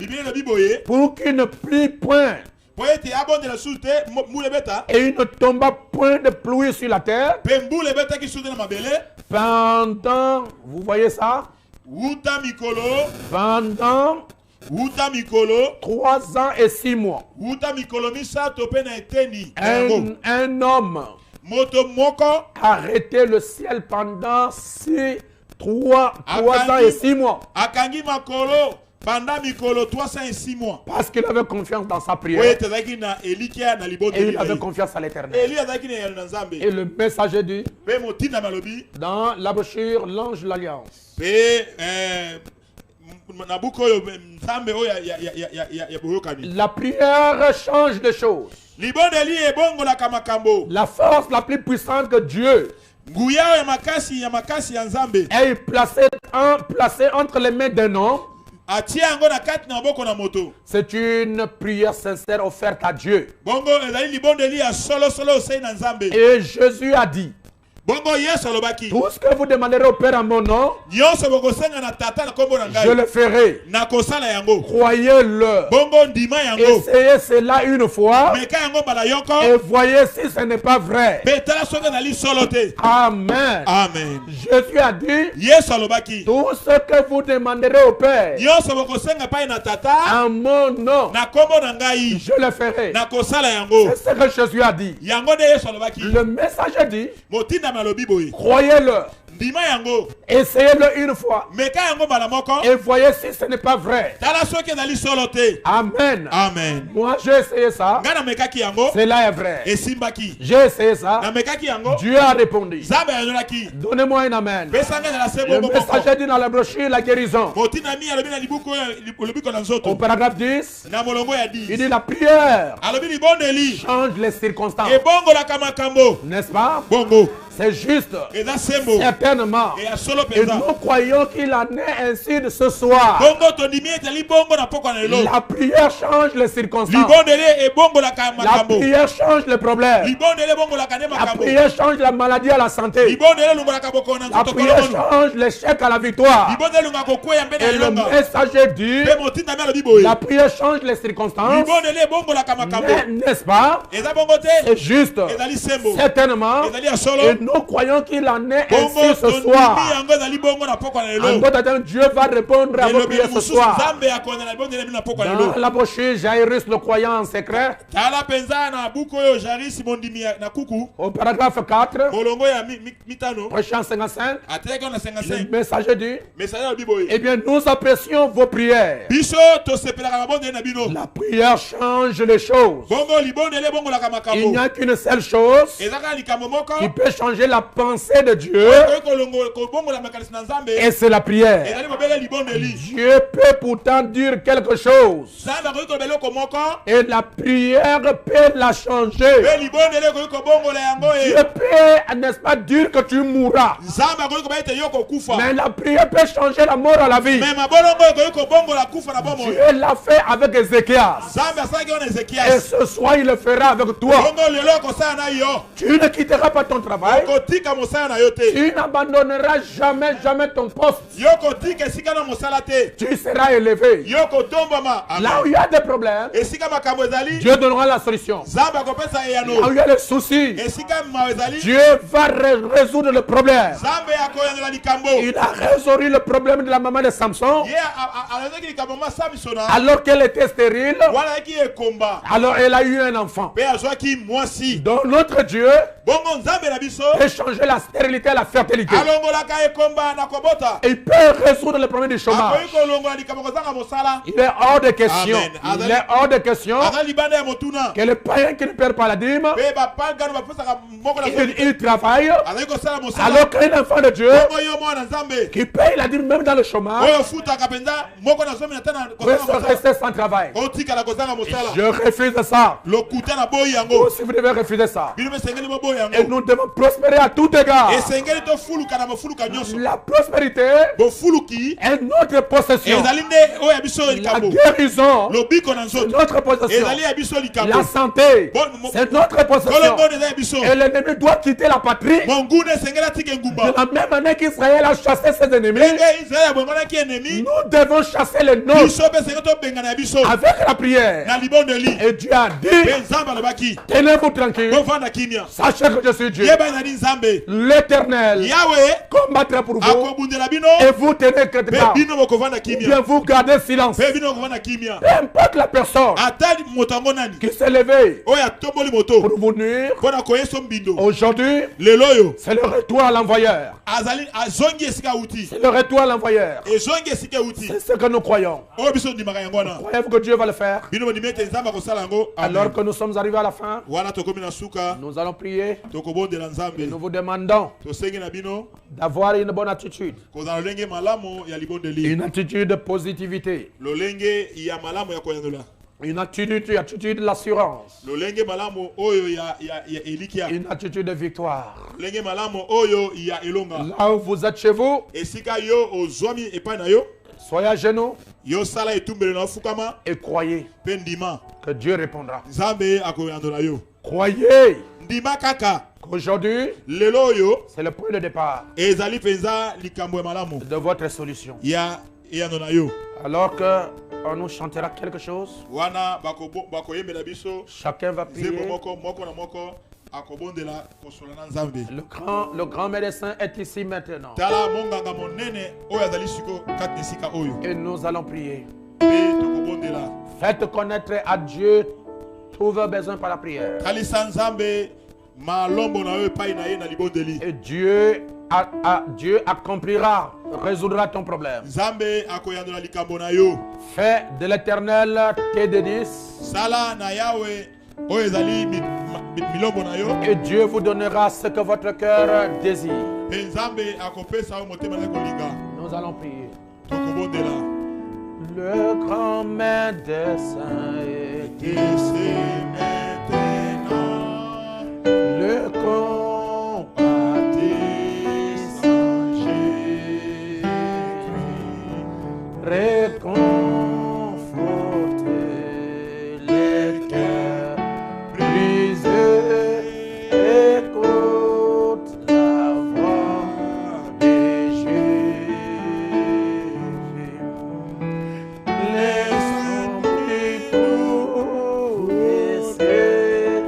pour qu'il ne plie point et il ne tomba point de pluie sur la terre pendant, vous voyez ça, pendant 3 ans et 6 mois. Un homme arrêtait le ciel pendant 3 ans et 6 mois. Parce qu'il avait confiance dans sa prière. Et il avait confiance à l'Éternel. Et le messager dit dans la brochure L'Ange de l'Alliance, La prière change les choses. La force la plus puissante que Dieu est placée entre les mains d'un homme. C'est une prière sincère offerte à Dieu. Et Jésus a dit, tout ce que vous demanderez au Père en mon nom, je le ferai. Croyez-le. Essayez cela une fois et voyez si ce n'est pas vrai. Amen. Amen. Jésus a dit, tout ce que vous demanderez au Père en mon nom, je le ferai. C'est ce que Jésus a dit. Le messager dit, croyez-le. Essayez-le une fois. Et voyez si ce n'est pas vrai. Amen. Amen. Moi j'ai essayé ça. Cela est vrai. J'ai essayé ça. Dieu a répondu. Donnez-moi un amen. Le messager dit dans la brochure la guérison. Au paragraphe 10, il dit la prière change les circonstances. N'est-ce pas? C'est juste. Certainement. Et nous croyons qu'il en est ainsi de ce soir. La prière change les circonstances. La prière change les problèmes. La prière change la maladie à la santé. La prière change l'échec à la victoire. Et le messager dit, la prière change les circonstances. Mais n'est-ce pas? C'est juste. Certainement. Et nous croyons qu'il en est ainsi ce soir. En d'autres termes, Dieu va répondre à vos prières ce soir. Dans la brochure Jairus le croyant en secret, au paragraphe 4, prochain 55, le messager dit, eh bien nous apprécions vos prières. La prière change les choses. Il n'y a qu'une seule chose qui peut changer la pensée de Dieu, et c'est la prière. Dieu peut pourtant dire quelque chose et la prière peut la changer. Dieu peut, n'est-ce pas, dire que tu mourras, mais la prière peut changer la mort à la vie. Dieu l'a fait avec Ézéchias, et ce soir il le fera avec toi. Tu ne quitteras pas ton travail. Tu n'abandonneras jamais ton poste. Tu seras élevé. Là où il y a des problèmes, Dieu donnera la solution. Là où il y a des soucis, Dieu va résoudre le problème. Il a résolu le problème de la maman de Samson alors qu'elle était stérile. Alors elle a eu un enfant. Donc notre Dieu peut changer la stérilité à la fertilité. Il peut résoudre le problème du chômage. Il est hors de question. Il est hors de question que le païen qui ne perd pas la dîme, il travaille, alors qu'un enfant de Dieu qui paye la dîme même dans le chômage peut se rester sans travail. Je refuse ça. Vous aussi vous devez refuser ça. Et nous devons prospérer à tout égard. La prospérité est notre possession. La guérison, c'est notre possession. La santé, c'est notre possession. Et l'ennemi doit quitter la patrie. De la même année qu'Israël a chassé ses ennemis, nous devons chasser les nôtres avec la prière. Et Dieu a dit, tenez-vous tranquille, sachez que je suis Dieu. L'Éternel combattra pour vous et vous tenez que bien vous gardez silence. Peu importe la personne qui s'est levée pour vous nuire, aujourd'hui c'est le retour à l'envoyeur. C'est le retour à l'envoyeur. C'est ce que nous croyons. Croyez-vous que Dieu va le faire? Alors que nous sommes arrivés à la fin, nous allons prier et nous vous demandons d'avoir une bonne attitude, une attitude de positivité, une attitude de l'assurance, une attitude de victoire. Là où vous êtes chez vous, soyez à genoux et croyez que Dieu répondra. Croyez qu'aujourd'hui, c'est le point de départ de votre solution. Alors que on nous chantera quelque chose, chacun va prier. Le grand médecin est ici maintenant. Et nous allons prier. Faites connaître à Dieu tous vos besoins par la prière. Et Dieu accomplira, résoudra ton problème. Fais de l'Éternel tes délices. Et Dieu vous donnera ce que votre cœur désire. Nous allons prier. Le grand médecin est ici maintenant. Le compatissant Jésus, réconforter les cœurs brisés. Écoute la voix de Jésus. Laisse-moi tout laisser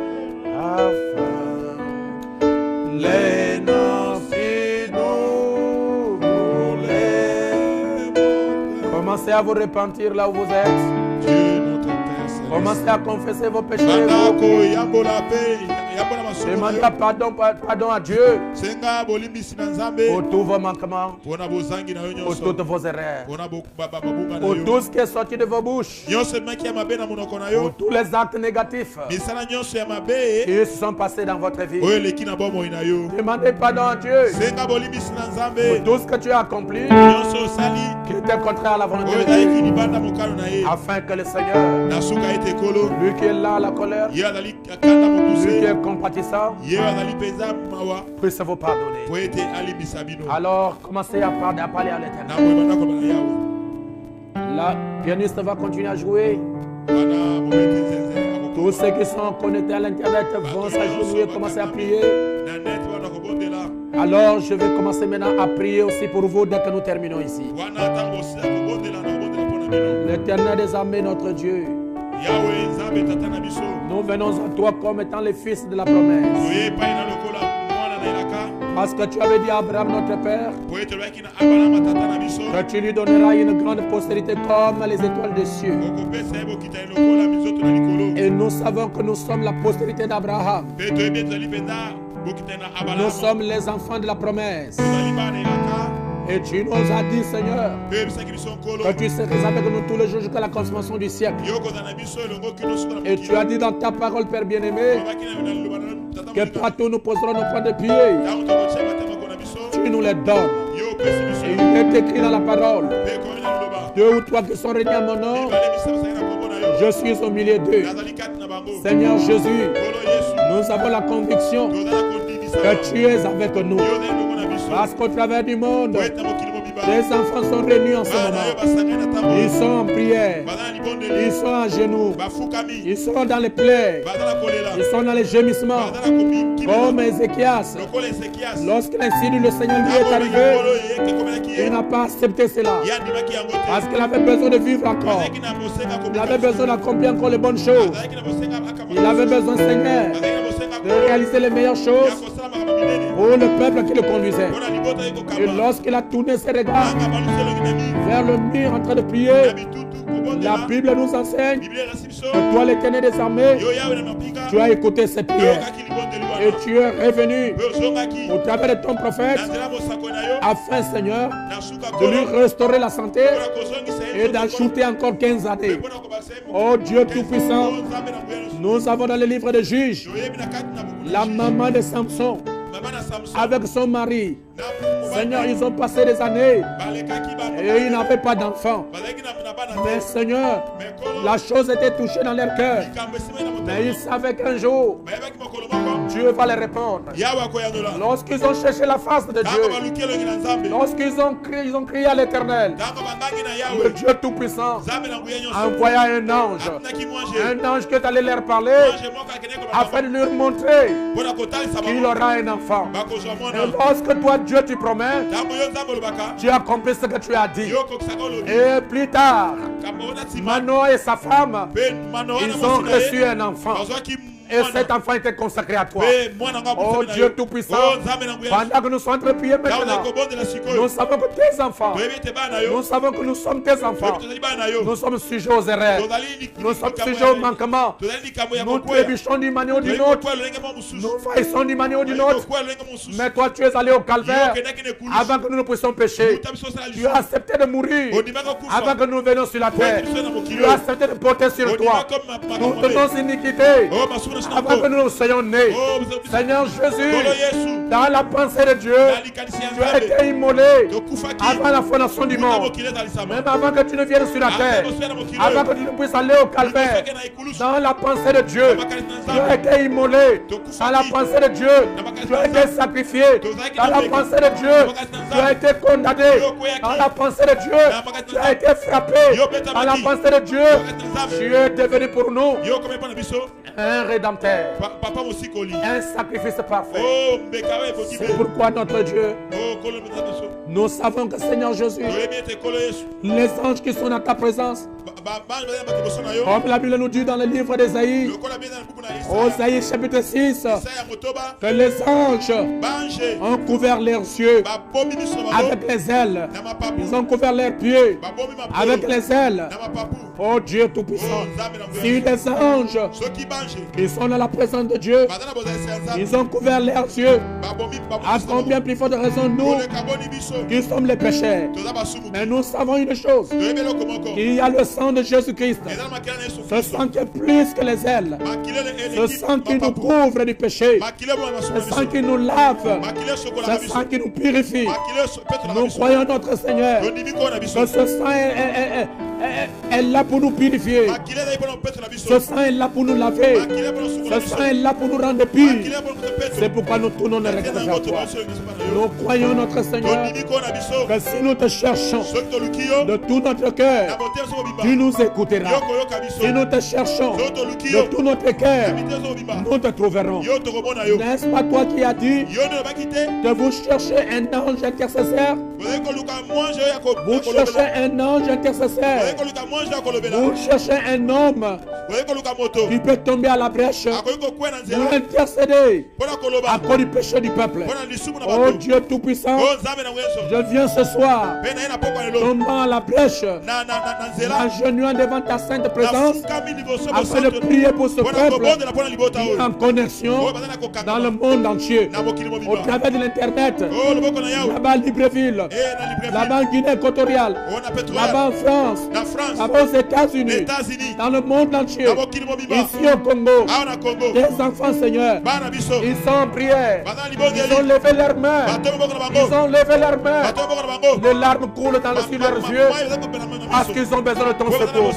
afin les nocifs nous. Commencez à vous repentir là où vous êtes. Commencez à confesser vos péchés. Demandez pardon à Dieu pour tous vos manquements, pour toutes vos erreurs, pour tout ce qui est sorti de vos bouches, pour tous les actes négatifs qui se sont passés dans votre vie. Demandez pardon à Dieu pour tout ce que tu as accompli qui était contraire à la volonté de Dieu, afin que le Seigneur, lui qui est là à la colère, lui qui est compatissant, puisse vous pardonner. Alors commencez à parler à l'Éternel. La pianiste va continuer à jouer. Tous ceux qui sont connectés à l'internet vont s'agenouiller et commencer à prier. Alors je vais commencer maintenant à prier aussi pour vous dès que nous terminons ici. L'Éternel des armées, notre Dieu, nous venons à toi comme étant les fils de la promesse. Parce que tu avais dit à Abraham notre père que tu lui donneras une grande postérité comme les étoiles des cieux. Et nous savons que nous sommes la postérité d'Abraham. Nous sommes les enfants de la promesse. Et tu nous as dit, Seigneur, que tu serais avec nous tous les jours jusqu'à la consommation du siècle. Et tu as dit dans ta parole, Père bien-aimé, que partout nous poserons nos points de pied. Tu nous les donnes. Et il est écrit dans la parole, 2 ou 3 qui sont réunis à mon nom, je suis au milieu d'eux. Seigneur Jésus, nous avons la conviction que tu es avec nous. Parce qu'au travers du monde, les enfants sont réunis en ce moment. Ils sont en prière. Ils sont à genoux. Ils sont dans les plaies. Ils sont dans les gémissements. Comme Ézéchias. Lorsque l'insigne du Seigneur lui est arrivé, il n'a pas accepté cela. Parce qu'il avait besoin de vivre encore. Il avait besoin d'accomplir encore les bonnes choses. Il avait besoin, Seigneur, de réaliser les meilleures choses pour le peuple qui le conduisait. Et lorsqu'il a tourné ses regards vers le mur en train de prier, la Bible nous enseigne que toi, l'Éternel des armées, tu as écouté cette prière et tu es revenu au travers de ton prophète afin, Seigneur, de lui restaurer la santé et d'ajouter encore 15 années. Oh Dieu Tout-Puissant, nous avons dans le livre de Juges la maman de Samson avec son mari. Seigneur, ils ont passé des années et ils n'avaient pas d'enfants. Mais Seigneur, la chose était touchée dans leur cœur. Mais ils savaient qu'un jour, Dieu va les répondre. Lorsqu'ils ont cherché la face de Dieu, lorsqu'ils ont crié à l'Éternel, le Dieu Tout-Puissant envoya un ange qui est allé leur parler afin de leur montrer qu'il aura un enfant. Et lorsque toi, Dieu, tu promets, tu accomplis ce que tu as dit. Et plus tard, Manoah et sa femme, ils ont reçu un enfant. Et cet enfant était consacré à toi. Oh Dieu Tout-Puissant, pendant que nous sommes entre pieds maintenant, nous savons que tes enfants, nous savons que nous sommes tes enfants. Nous sommes sujets aux erreurs. Nous sommes sujets aux manquements. Nous trébuchons d'une manière ou d'une autre. Nous faillissons d'une manière ou d'une autre. Mais toi, tu es allé au calvaire avant que nous ne puissions pécher. Tu as accepté de mourir avant que nous venions sur la terre. Tu as accepté de porter sur toi toutes nos iniquités avant que nous soyons nés. Seigneur Jésus, dans la pensée de Dieu, tu as été immolé avant la fondation du monde. Même avant que tu ne viennes sur la terre, avant que tu ne puisses aller au calvaire, dans la pensée de Dieu, tu as été immolé. Dans la pensée de Dieu, tu as été sacrifié. Dans la pensée de Dieu, tu as été condamné. Dans la pensée de Dieu, tu as été frappé. Dans la pensée de Dieu, tu es devenu pour nous un rédempteur, un sacrifice parfait. C'est pourquoi notre Dieu, nous savons que Seigneur Jésus, les anges qui sont dans ta présence, comme la Bible nous dit dans le livre d'Ésaïe, Ésaïe chapitre 6, que les anges ont couvert leurs yeux avec les ailes. Ils ont couvert leurs pieds avec les ailes. Oh Dieu Tout-Puissant, si les anges qui sont dans la présence de Dieu, ils ont couvert leurs yeux, à combien plus forte raison nous, qui sommes les pécheurs. Mais nous savons une chose, qu'il y a le sang de Jésus-Christ, ce sang qui est plus que les ailes, ce sang qui nous couvre du péché, ce sang qui nous lave, ce sang qui nous purifie. Nous croyons notre Seigneur, que ce sang est là pour nous purifier, ce sang est là pour nous laver, ce sang est là pour nous rendre purs. C'est pourquoi nous tournons les regards vers toi. Nous croyons notre Seigneur, que si nous te cherchons de tout notre cœur, tu nous écouteras. Si nous te cherchons de tout notre cœur, nous te trouverons. N'est-ce pas toi qui as dit que vous cherchez un ange intercesseur? Vous cherchez un ange intercesseur. Vous cherchez un homme qui peut tomber à la brèche pour intercéder à cause du péché du peuple. Oh Dieu Tout-Puissant, je viens ce soir tombant à la brèche, agenouillant devant ta sainte présence, afin de prier pour ce peuple qui est en connexion dans le monde entier, au travers de l'internet, là-bas à Libreville, là-bas en Guinée équatoriale, là-bas en France, là-bas aux États-Unis, dans le monde entier, ici au Congo. Des enfants, Seigneur, ils sont en prière, ils ont levé leurs mains, ils ont levé leurs mains, les larmes coulent sur leurs yeux parce qu'ils ont besoin de ton secours.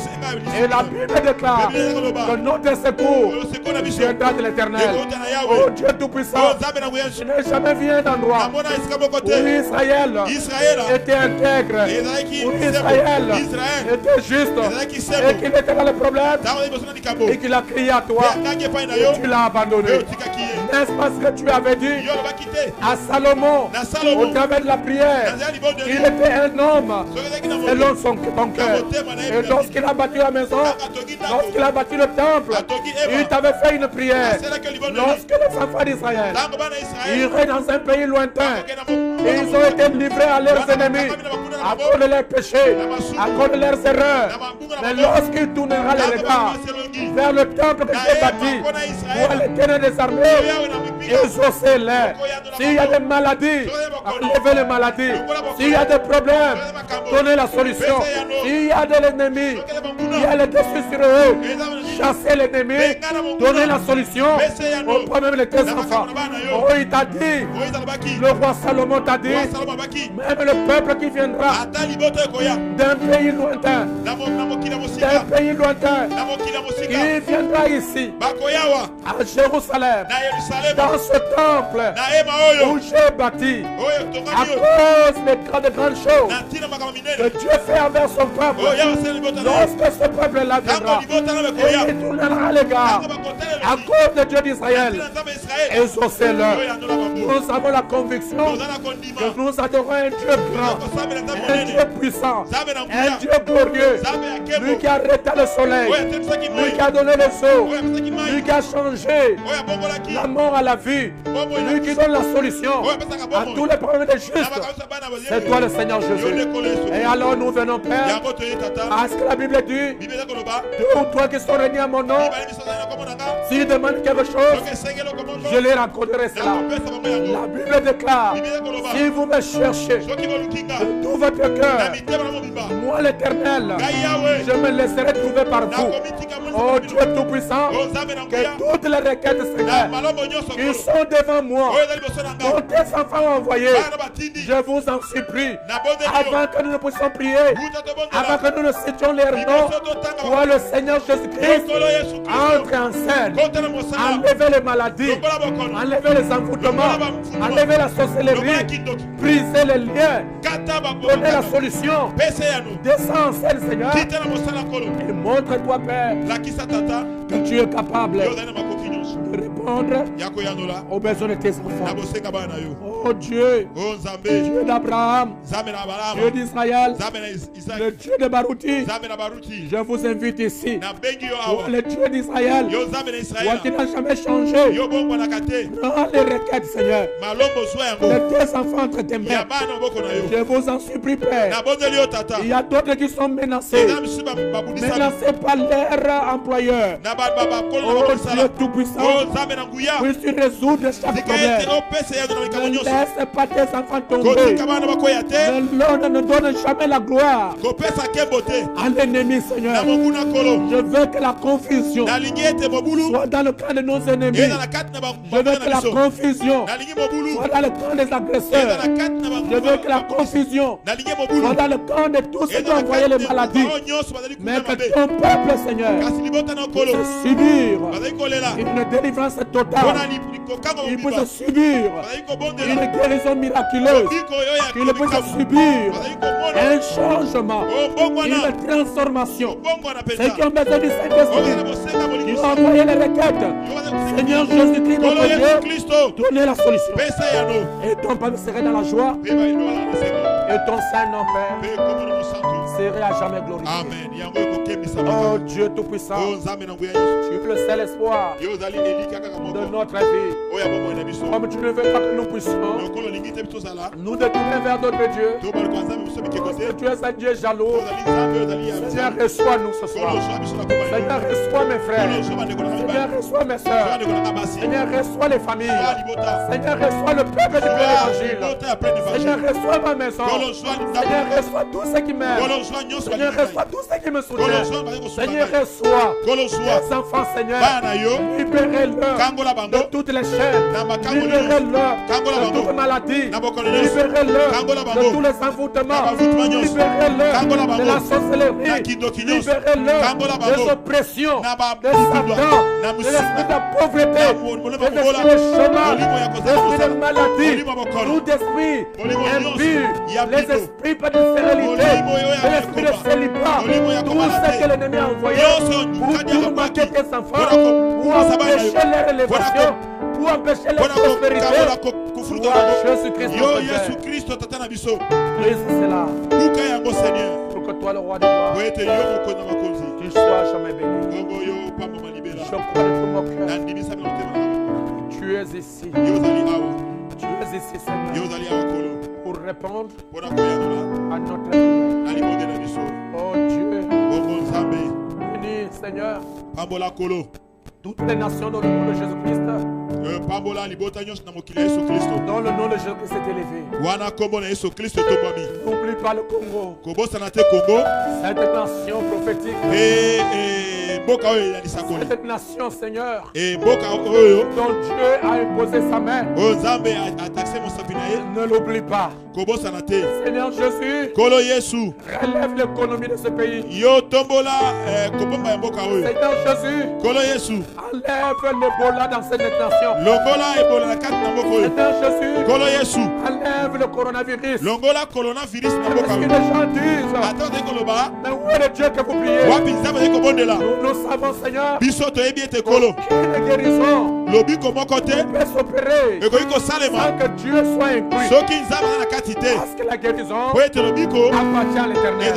Et la Bible déclare que notre secours viendra de l'Éternel. Oh Dieu Tout-Puissant, je n'ai jamais vu un endroit où Israël était intègre, où Israël était juste, et qu'il était dans le problème, et qu'il a crié à toi, et tu l'as abandonné. N'est-ce pas ce que tu avais dit à Salomon au travers de la prière? Il était un homme selon ton cœur. Et lorsqu'il a bâti la maison, lorsqu'il a bâti le temple, il t'avait fait une prière. Lorsque les enfants d'Israël iraient dans un pays lointain, ils ont été livrés à leurs ennemis à cause de leurs péchés, à cause de leurs erreurs. Mais lorsqu'il tournera les regards vers le temple que j'ai bâti, où l'Éternel des armées, exaucez-les. S'il y a des maladies, enlevez les maladies. S'il y a des problèmes, donnez la solution. S'il y a de l'ennemi, il y a le dessus sur eux. chasser l'ennemi, donner la solution au problème de tes enfants. Oh, il t'a dit, le roi Salomon t'a dit, même le peuple qui viendra d'un pays lointain, il viendra ici, à Jérusalem, dans ce temple où j'ai bâti, à cause de grandes choses que Dieu fait envers son peuple. Lorsque ce peuple-là viendra, il tournera les gars à cause de Dieu d'Israël. Exaucez-le. Nous avons la conviction que nous adorons un Dieu grand, un Dieu puissant, un Dieu glorieux, lui qui a arrêté le soleil, lui qui a donné le saut, lui qui a changé la mort à la vie, lui qui donne la solution à tous les problèmes des justes. C'est toi le Seigneur Jésus. Et alors nous venons, Père, parce que la Bible dit, deux ou trois qui sont réunis à mon nom, s'ils demandent quelque chose, je les raconterai cela. La Bible déclare, si vous me cherchez de tout votre cœur, moi l'Éternel, je me laisserai trouver par vous. Oh Dieu Tout-Puissant, que toutes les requêtes, Seigneur, qui sont devant moi, dont tes enfants ont envoyé, je vous en supplie, avant que nous ne puissions prier, avant que nous ne citions les noms, toi le Seigneur Jésus-Christ, entre en scène, enlevez les maladies, enlevez les envoûtements, enlevez la sorcellerie, brisez les liens, donnez la solution, descends en scène, Seigneur, et montre-toi, Père, que tu es capable de répondre aux besoins de tes enfants. Oh Dieu, Dieu d'Abraham, Dieu d'Israël, le Dieu de Barouti, je vous invite ici. Oh, le Dieu d'Israël, toi qui n'as jamais changé, prends les requêtes, Seigneur, de tes enfants entre tes mains. Je vous en supplie, Père. Il y a d'autres qui sont menacés par leur employeur. Oh Dieu Tout-Puissant, puisses-tu résoudre chaque problème. Ne laisse pas tes enfants tomber. Ne donne jamais la gloire à l'ennemi, Seigneur. Je veux que la confusion soit dans le camp de nos ennemis. Je veux que la confusion soit dans le camp des agresseurs. Je veux que la confusion soit dans le camp de tous ceux qui ont envoyé les maladies. Mais que ton peuple, Seigneur, puisse subir une délivrance totale. Il puisse subir une guérison miraculeuse. Qu'il puisse subir un changement, une transformation. Ceux qui ont besoin du Saint-Esprit, qui ont envoyé les requêtes, Seigneur Jésus-Christ, notre Dieu, donnez la solution. Et ton peuple serait dans la joie. Et ton Saint-Nom, Père, serait à jamais glorifié. Oh Dieu Tout-Puissant, tu es le seul espoir de notre vie. Comme tu ne veux pas que nous puissions nous détourner vers d'autres dieux, parce que tu es un Dieu jaloux. Seigneur, reçois-nous ce soir. Seigneur, reçois mes frères. Seigneur, reçois mes soeurs. Seigneur, reçois les familles. Seigneur, reçois le peuple du Père Évangile. Seigneur, reçois ma maison. Seigneur, reçois tous ceux qui m'aiment. Seigneur, reçois tous ceux qui me soutiennent. Seigneur, reçois tes enfants, Seigneur. Libérez-leur de toutes les chaînes. Libérez-leur de toute maladie. Libérez-leur de tous les envoûtements. Libérez-leur de la sorcellerie. Libérez-leur des oppressions, des Satan, de l'esprit de pauvreté, de l'esprit de chômage, de l'esprit de maladie, tout esprit impur, les esprits pas de stérilité, de l'esprit de célibat, tout ce que l'ennemi a envoyé pour tourmenter tes enfants, pour empêcher leur élévation, pour empêcher leur prospérité. Jésus-Christ, Christ, c'est là. Pour que toi, le roi de gloire, tu sois jamais béni. Je crois de tout mon cœur. Tu es ici. Tu es ici, Seigneur, pour répondre à notre vie. Oh Dieu, bénis, Seigneur, toutes les nations dans le nom de Jésus-Christ. Dans le nom de Jésus-Christ est élevé. N'oublie pas le Congo. Cette nation prophétique. Cette nation, Seigneur, dont Dieu a imposé sa main, ne l'oublie pas. Seigneur Jésus, relève l'économie de ce pays. Seigneur Jésus, enlève l'Ebola dans cette nation. Seigneur Jésus, enlève le coronavirus. Parce que les gens disent, mais où est le Dieu que vous priez? Nous savons, Seieur, qu'une guérison peut s'opérer sans que Dieu soit inclus. Parce que la guérison appartient à l'Éternel.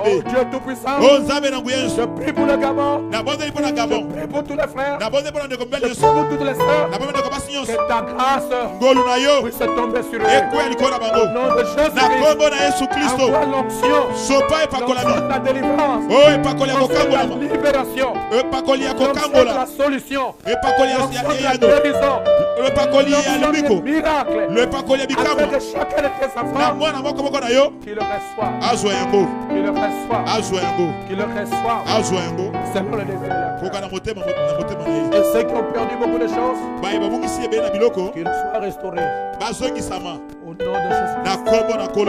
Oh Dieu Tout-Puissant, je prie pour le Gabon, je prie pour tous les frères, je prie pour toutes les sœurs, que ta grâce puisse tomber sur eux. Au nom de Jésus-Christ, envoie l'onction, la délivrance, la libération, la solution, la guérison, le miracle, avec chacun de tes enfants, qui le reçoit, selon le désir de la et ceux qui ont perdu beaucoup de choses, qu'ils soient restaurés. Au nom de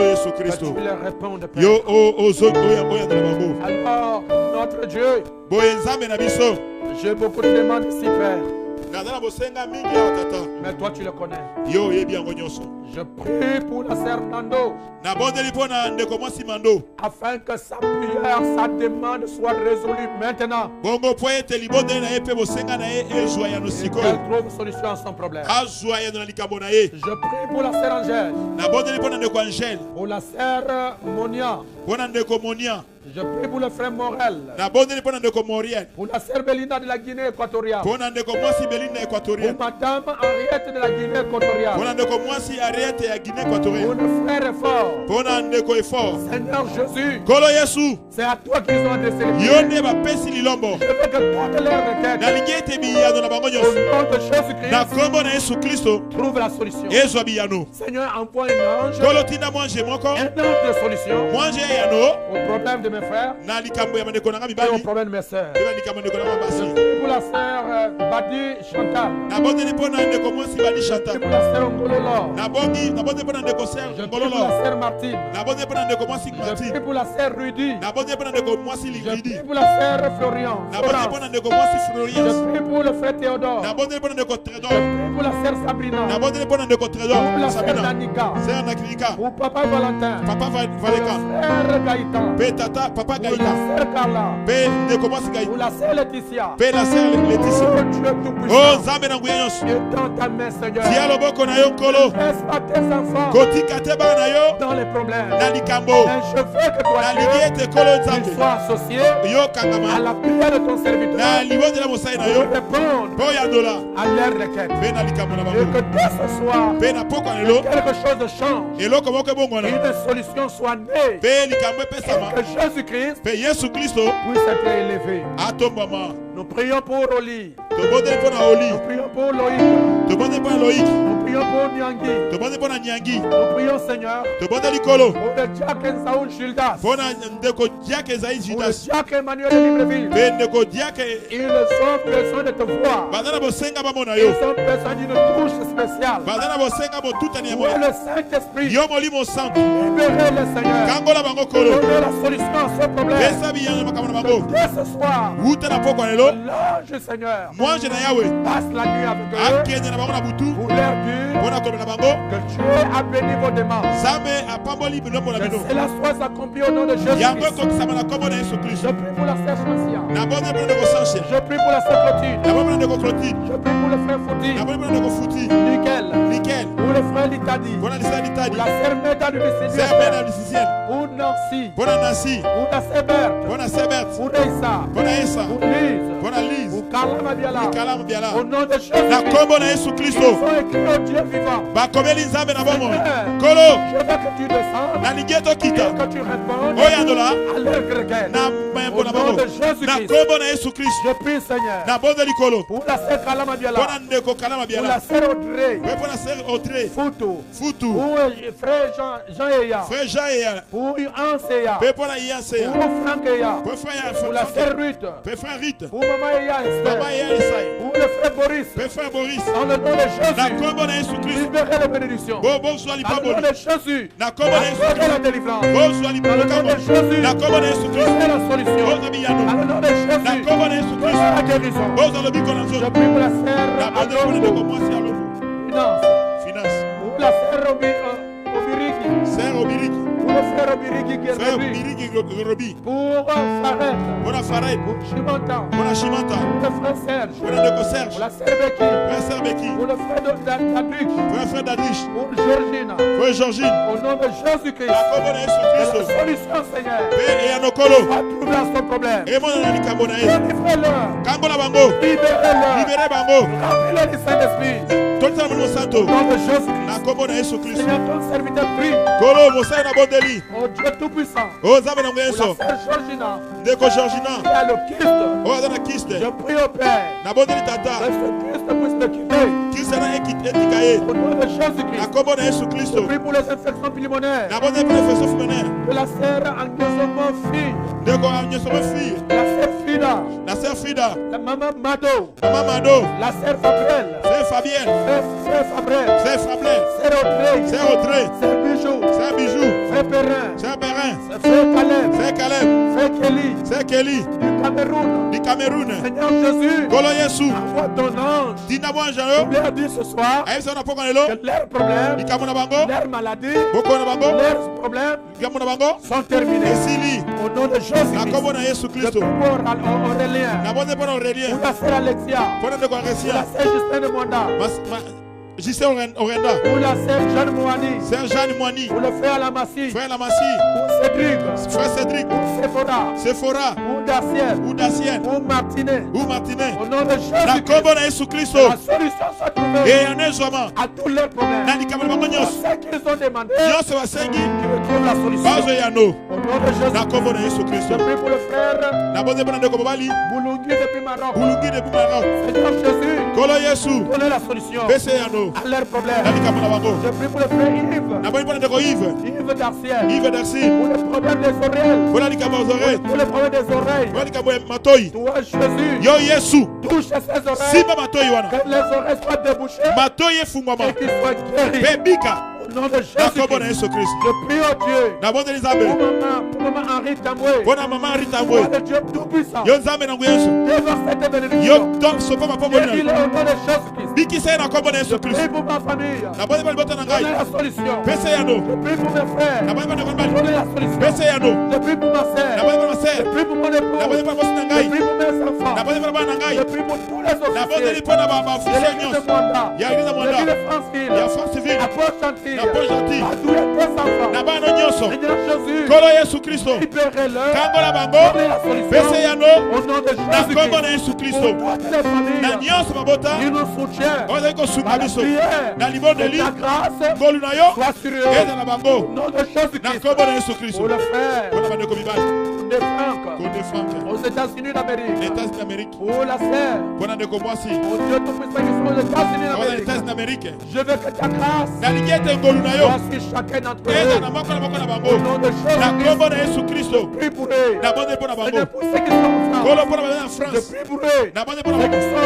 Jésus-Christ, que tu leur répondes, Père. Alors, notre Dieu, j'ai beaucoup de demandes ici, Père. Mais toi tu le connais. Je prie pour la sœur Nando, afin que sa prière, sa demande soit résolue maintenant. Et qu'elle trouve solution à son problème. Je prie pour la sœur Angèle, pour la sœur Monia. Je prie pour le frère Morel, pour la sœur Belinda de la Guinée équatoriale, pour madame Henriette de la Guinée équatoriale, pour le frère Effort. Seigneur Jésus, c'est à toi qu'ils ont adressé les prières. Je veux que toutes leurs requêtes, au nom de Jésus-Christ, trouve la solution. Seigneur, envoie un ange de solution au problème de mes frères et au problème de mes sœurs. Je prie pour la sœur Badi Chantal. Je prie pour la sœur Ngololo. Je prie pour la sœur Martine. Je prie pour la sœur Rudy. Je prie pour la sœur Florian. Je prie pour le frère Théodore. Je prie pour la sœur Sabrina. Pour la sœur Danica. Pour papa Valentin. Pour le frère Gaïtan. Papa pour la sœur Carla. Pour la sœur Laetitia. Oh Dieu tout-puissant. Et dans ta main, Seigneur. Laisse pas tes enfants dans les problèmes. Mais je veux que toi, Dieu, sois associé à la prière de ton serviteur pour répondre à leurs requêtes. Et que dès ce soir, quelque chose de change. Et une solution soit née. Et que Jésus-Christ puisse être élevé. Nous prions pour Oli. Nous prions pour Loïc. Nous prions pour Nyangi. Nous prions, Seigneur, pour le Jack Saoul Gildas. Pour le Jack Emmanuel de Libreville. Ils ont besoin de te voir. Ils ont besoin d'une touche spéciale. Pour le Saint-Esprit, libérez-le, Seigneur. Donnez la solution à ce problème. Dès ce soir, l'ange, Seigneur, passe la nuit avec eux pour leur dire que Dieu a béni vos demandes. Que cela soit accompli au nom de Jésus-Christ. Je prie pour la sœur Chansia. Je prie pour la sœur Clotilde. Je prie pour le frère Fouti. Nickel. Pour le frère Litadi. Pour la sœur Meda du Lucidienne. Pour Nancy. Pour la sœur Berthe. Pour Neissa. Pour Lise. Pour Carla Mabiala. Au nom de Jésus-Christ. Ils sont écrits au Dieu vivant. Seigneur, je veux que tu descendes et que tu répondes à leurs requêtes. Au nom de Jésus-Christ. Je prie, Seigneur, pour la sœur Carla Mabiala. Pour la sœur Audrey. Foutou. Futu. Pour frère Jean Eya. Frère Jean Eya. Pour Anseya. Pour Franck Eya. Pour la sœur Ruth. Pour frère Ruth. Pour maman Eya. Pour le frère Boris. Frère Boris. Dans le nom de Jésus. Libérez les bénédictions. Dans le nom de Jésus. Accordez la délivrance. Dans le nom de Jésus. Libérez la solution. Dans le nom de Jésus. Libérez la guérison. Je prie pour la sœur Finance. Pour la sœur Obiriki. Sœur Obiriki. Pour le frère Obiriki Gerobi. Pour Faret. Pour la Faret. Pour Chimanta. Pour la Chimanta. Pour le frère Serge. Pour le Serge. Pour la sœur Becky. Pour la sœur Becky. Pour le frère Dadrich. Pour le frère Dadrich. Pour Georgina. Pour Georgine. Au nom de Jésus-Christ. La solution, Seigneur. Et à nos colos. Va trouver à son problème. Et mon ami Kambonae. Délivrez-le. Kambola Bango. Libérez-le. Libérez Bango. Remplis-le du Saint-Esprit. Au nom de Jésus-Christ. Seigneur, ton serviteur prie. Oh Dieu Tout-Puissant. Pour la sœur Georgina. Qui a le kyste. Je prie au Père. Que ce kyste puisse le quitter. Au nom de Jésus-Christ. Je prie pour les infections pulmonaires. De la sœur Angezoma fille. La sœur Frida. La maman Mado. La sœur Fabrielle. Frère Fabrielle. Sœur Audrey. Sœur Bijou. Frère Perrin. Frère Caleb. Frère Kelly. Du Cameroun. Seigneur Jésus. Envoie ton ange. Leur dit ce soir que leurs problèmes, leurs maladies, leurs problèmes sont terminés. Au nom de Jésus-Christ. Aurélien. Pour la sœur Alexia. Pour la sœur Justin de Mwanda. Pour la sœur Jeanne Moani. Pour le frère Lamassi. Pour Cédric. Pour Sephora. Pour Daciel. Pour Martinet. Au nom de Jésus-Christ. La solution soit trouvée à tous leurs problèmes. Ceux qu'ils ont demandé, qui requièrent la solution. Au nom de Jésus-Christ. Je prie pour le frère Boulungi depuis Maroc. Seigneur Jésus, donnez la solution à leurs problèmes. Je prie pour le frère Yves Darciel. Pour le problème des oreilles. Pour le problème des oreilles. Toi Jésus, touche ses oreilles. Que les oreilles soient débouchées. Et qu'ils soient guéris. Au nom de Jésus-Christ. Je prie au Dieu. Pour maman Henri Tamboué. Pour le Dieu Tout-Puissant. Devant cette bénédiction. Guéris-le au nom de Jésus-Christ. Je prie pour ma famille. Donnez la solution. Je prie pour mes frères. Donnez la solution. Je prie pour ma sœur. Je prie pour mon époux. Je prie pour mes enfants. Je prie pour tous les officiers. L'église de Mwanda. L'église de Franceville. Apôtre Chantier. À tous les enfants. Seigneur Jésus. Libérez-le. Donnez la solution. Au nom de Jésus-Christ. Pour toutes les familles qui nous soutiennent. La prière de ta grâce soit sur eux. Au nom de Jésus-Christ. Pour le frère de Franck aux États-Unis d'Amérique. Pour la sœur. Au Dieu Tout-Puissant qui sont aux États-Unis d'Amérique. Je veux que ta grâce soit sur chacun d'entre eux. Au nom de Jésus-Christ. Je prie pour eux. Seigneur, pour ceux qui sont en France. Je prie pour eux. Ceux qui sont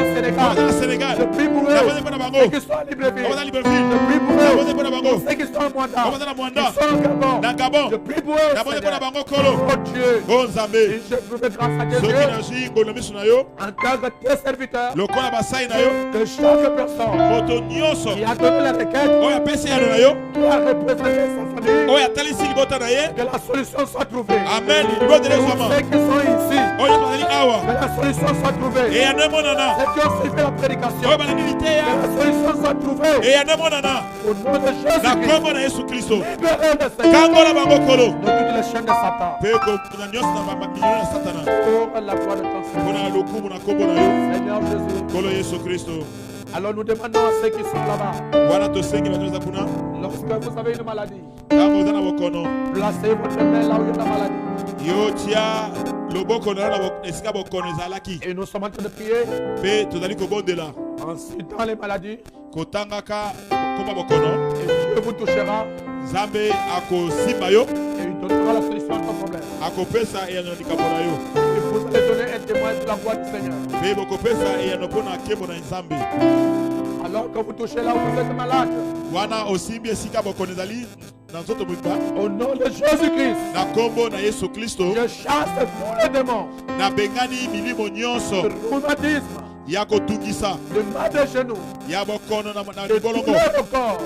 au Sénégal. Je prie pour eux. Ceux qui sont à Libreville. Je prie pour eux. Ceux qui sont à Mwanda. Qui sont au Gabon. Je prie pour eux. Oh Dieu. Et je veux grâce à Dieu. En tant que tes serviteurs. Que chaque personne qui a donné la requête. Qui a représenté sa famille. Que la solution soit trouvée. Amen. Pour ceux qui sont ici. Que la solution soit trouvée. Ceux qui ont suivi la prédication. Que la solution soit trouvée. Au nom de Jésus-Christ. Libérez le Seigneur de toutes les chaînes de Satan. Pour la gloire de ton Seigneur. Seigneur Jésus. Alors nous demandons à ceux qui sont là-bas. Lorsque vous avez une maladie, placez votre main là où il y a la maladie. Et nous sommes en train de prier en citant les maladies. Et Dieu vous touchera. Nzambe akosimba yo. Et il donnera la solution à ton problème. Akopesa et andika pona yo. Et vous allez donner un témoin de la gloire du Seigneur. Be bokopesa et andopona kembo na Nzambe. Alors que vous touchez là où vous êtes malade. Wana osimbi esika bokonezali na nzoto mwiba. Au nom de Jésus-Christ. Na kombo na Yesu Kristo. Je chasse tous les démons. Na bengani milimo nyonso. Le rhumatisme. Yako tungisa. Le mal de genoux. Yabo kono na le bolongo. Corps.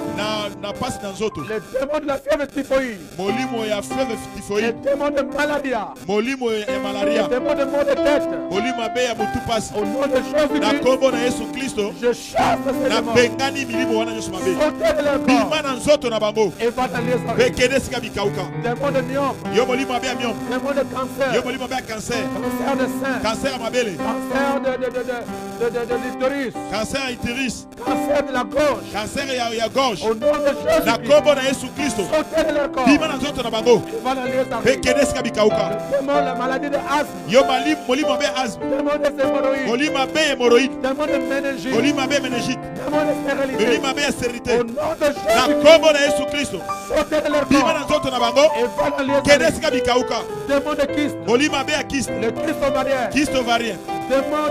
Na passe na nzoto. Les démons de la fièvre typhoïde. Molimo ya fièvre typhoïde. Les démons de malaria. Molimo ya malaria. Les démons de maux de tête. Molimo be ya mutu passe. Au nom de Jésus-Christ. Na kombo na Yesu Kristo. Je chasse ces na démons. bengani milimo wana nyonso mabe. Sautez de leur corps. Bima na nzoto na bango. Et va dans les oreilles. Bekede sika bikauka. Démons de myome. Yo molimo be ya myome. Démons de cancer. Yo molimo be ya cancer. Cancer de sein. Cancer ya mabele. Cancer de l'utérus. Cancer ya utérus. Cancer de la gorge. Cancer ya gorge. Au nom de Jésus. Na kombo na Yesu Kristo. Sautez de leur corps. Bima na nzoto na bango. Et va dans les oreilles. Bekede sika bikauka. Démons la maladie de asthme. Yo molimo be asthme. Démons des hémorroïdes. Molimo be hémorroïde. Démons de méningite. Molimo be méningite. Démons de stérilité. Molimo be stérilité. Au nom de Na Jésus. kombo na Yesu Kristo. Sautez de leur Bima na corps. nzoto na bango. Et va dans les Kede oreilles. sika bikauka. Démons de kyste. Molimo be ya kyste. Le kyste ovarien. Kyste ovarien. Démons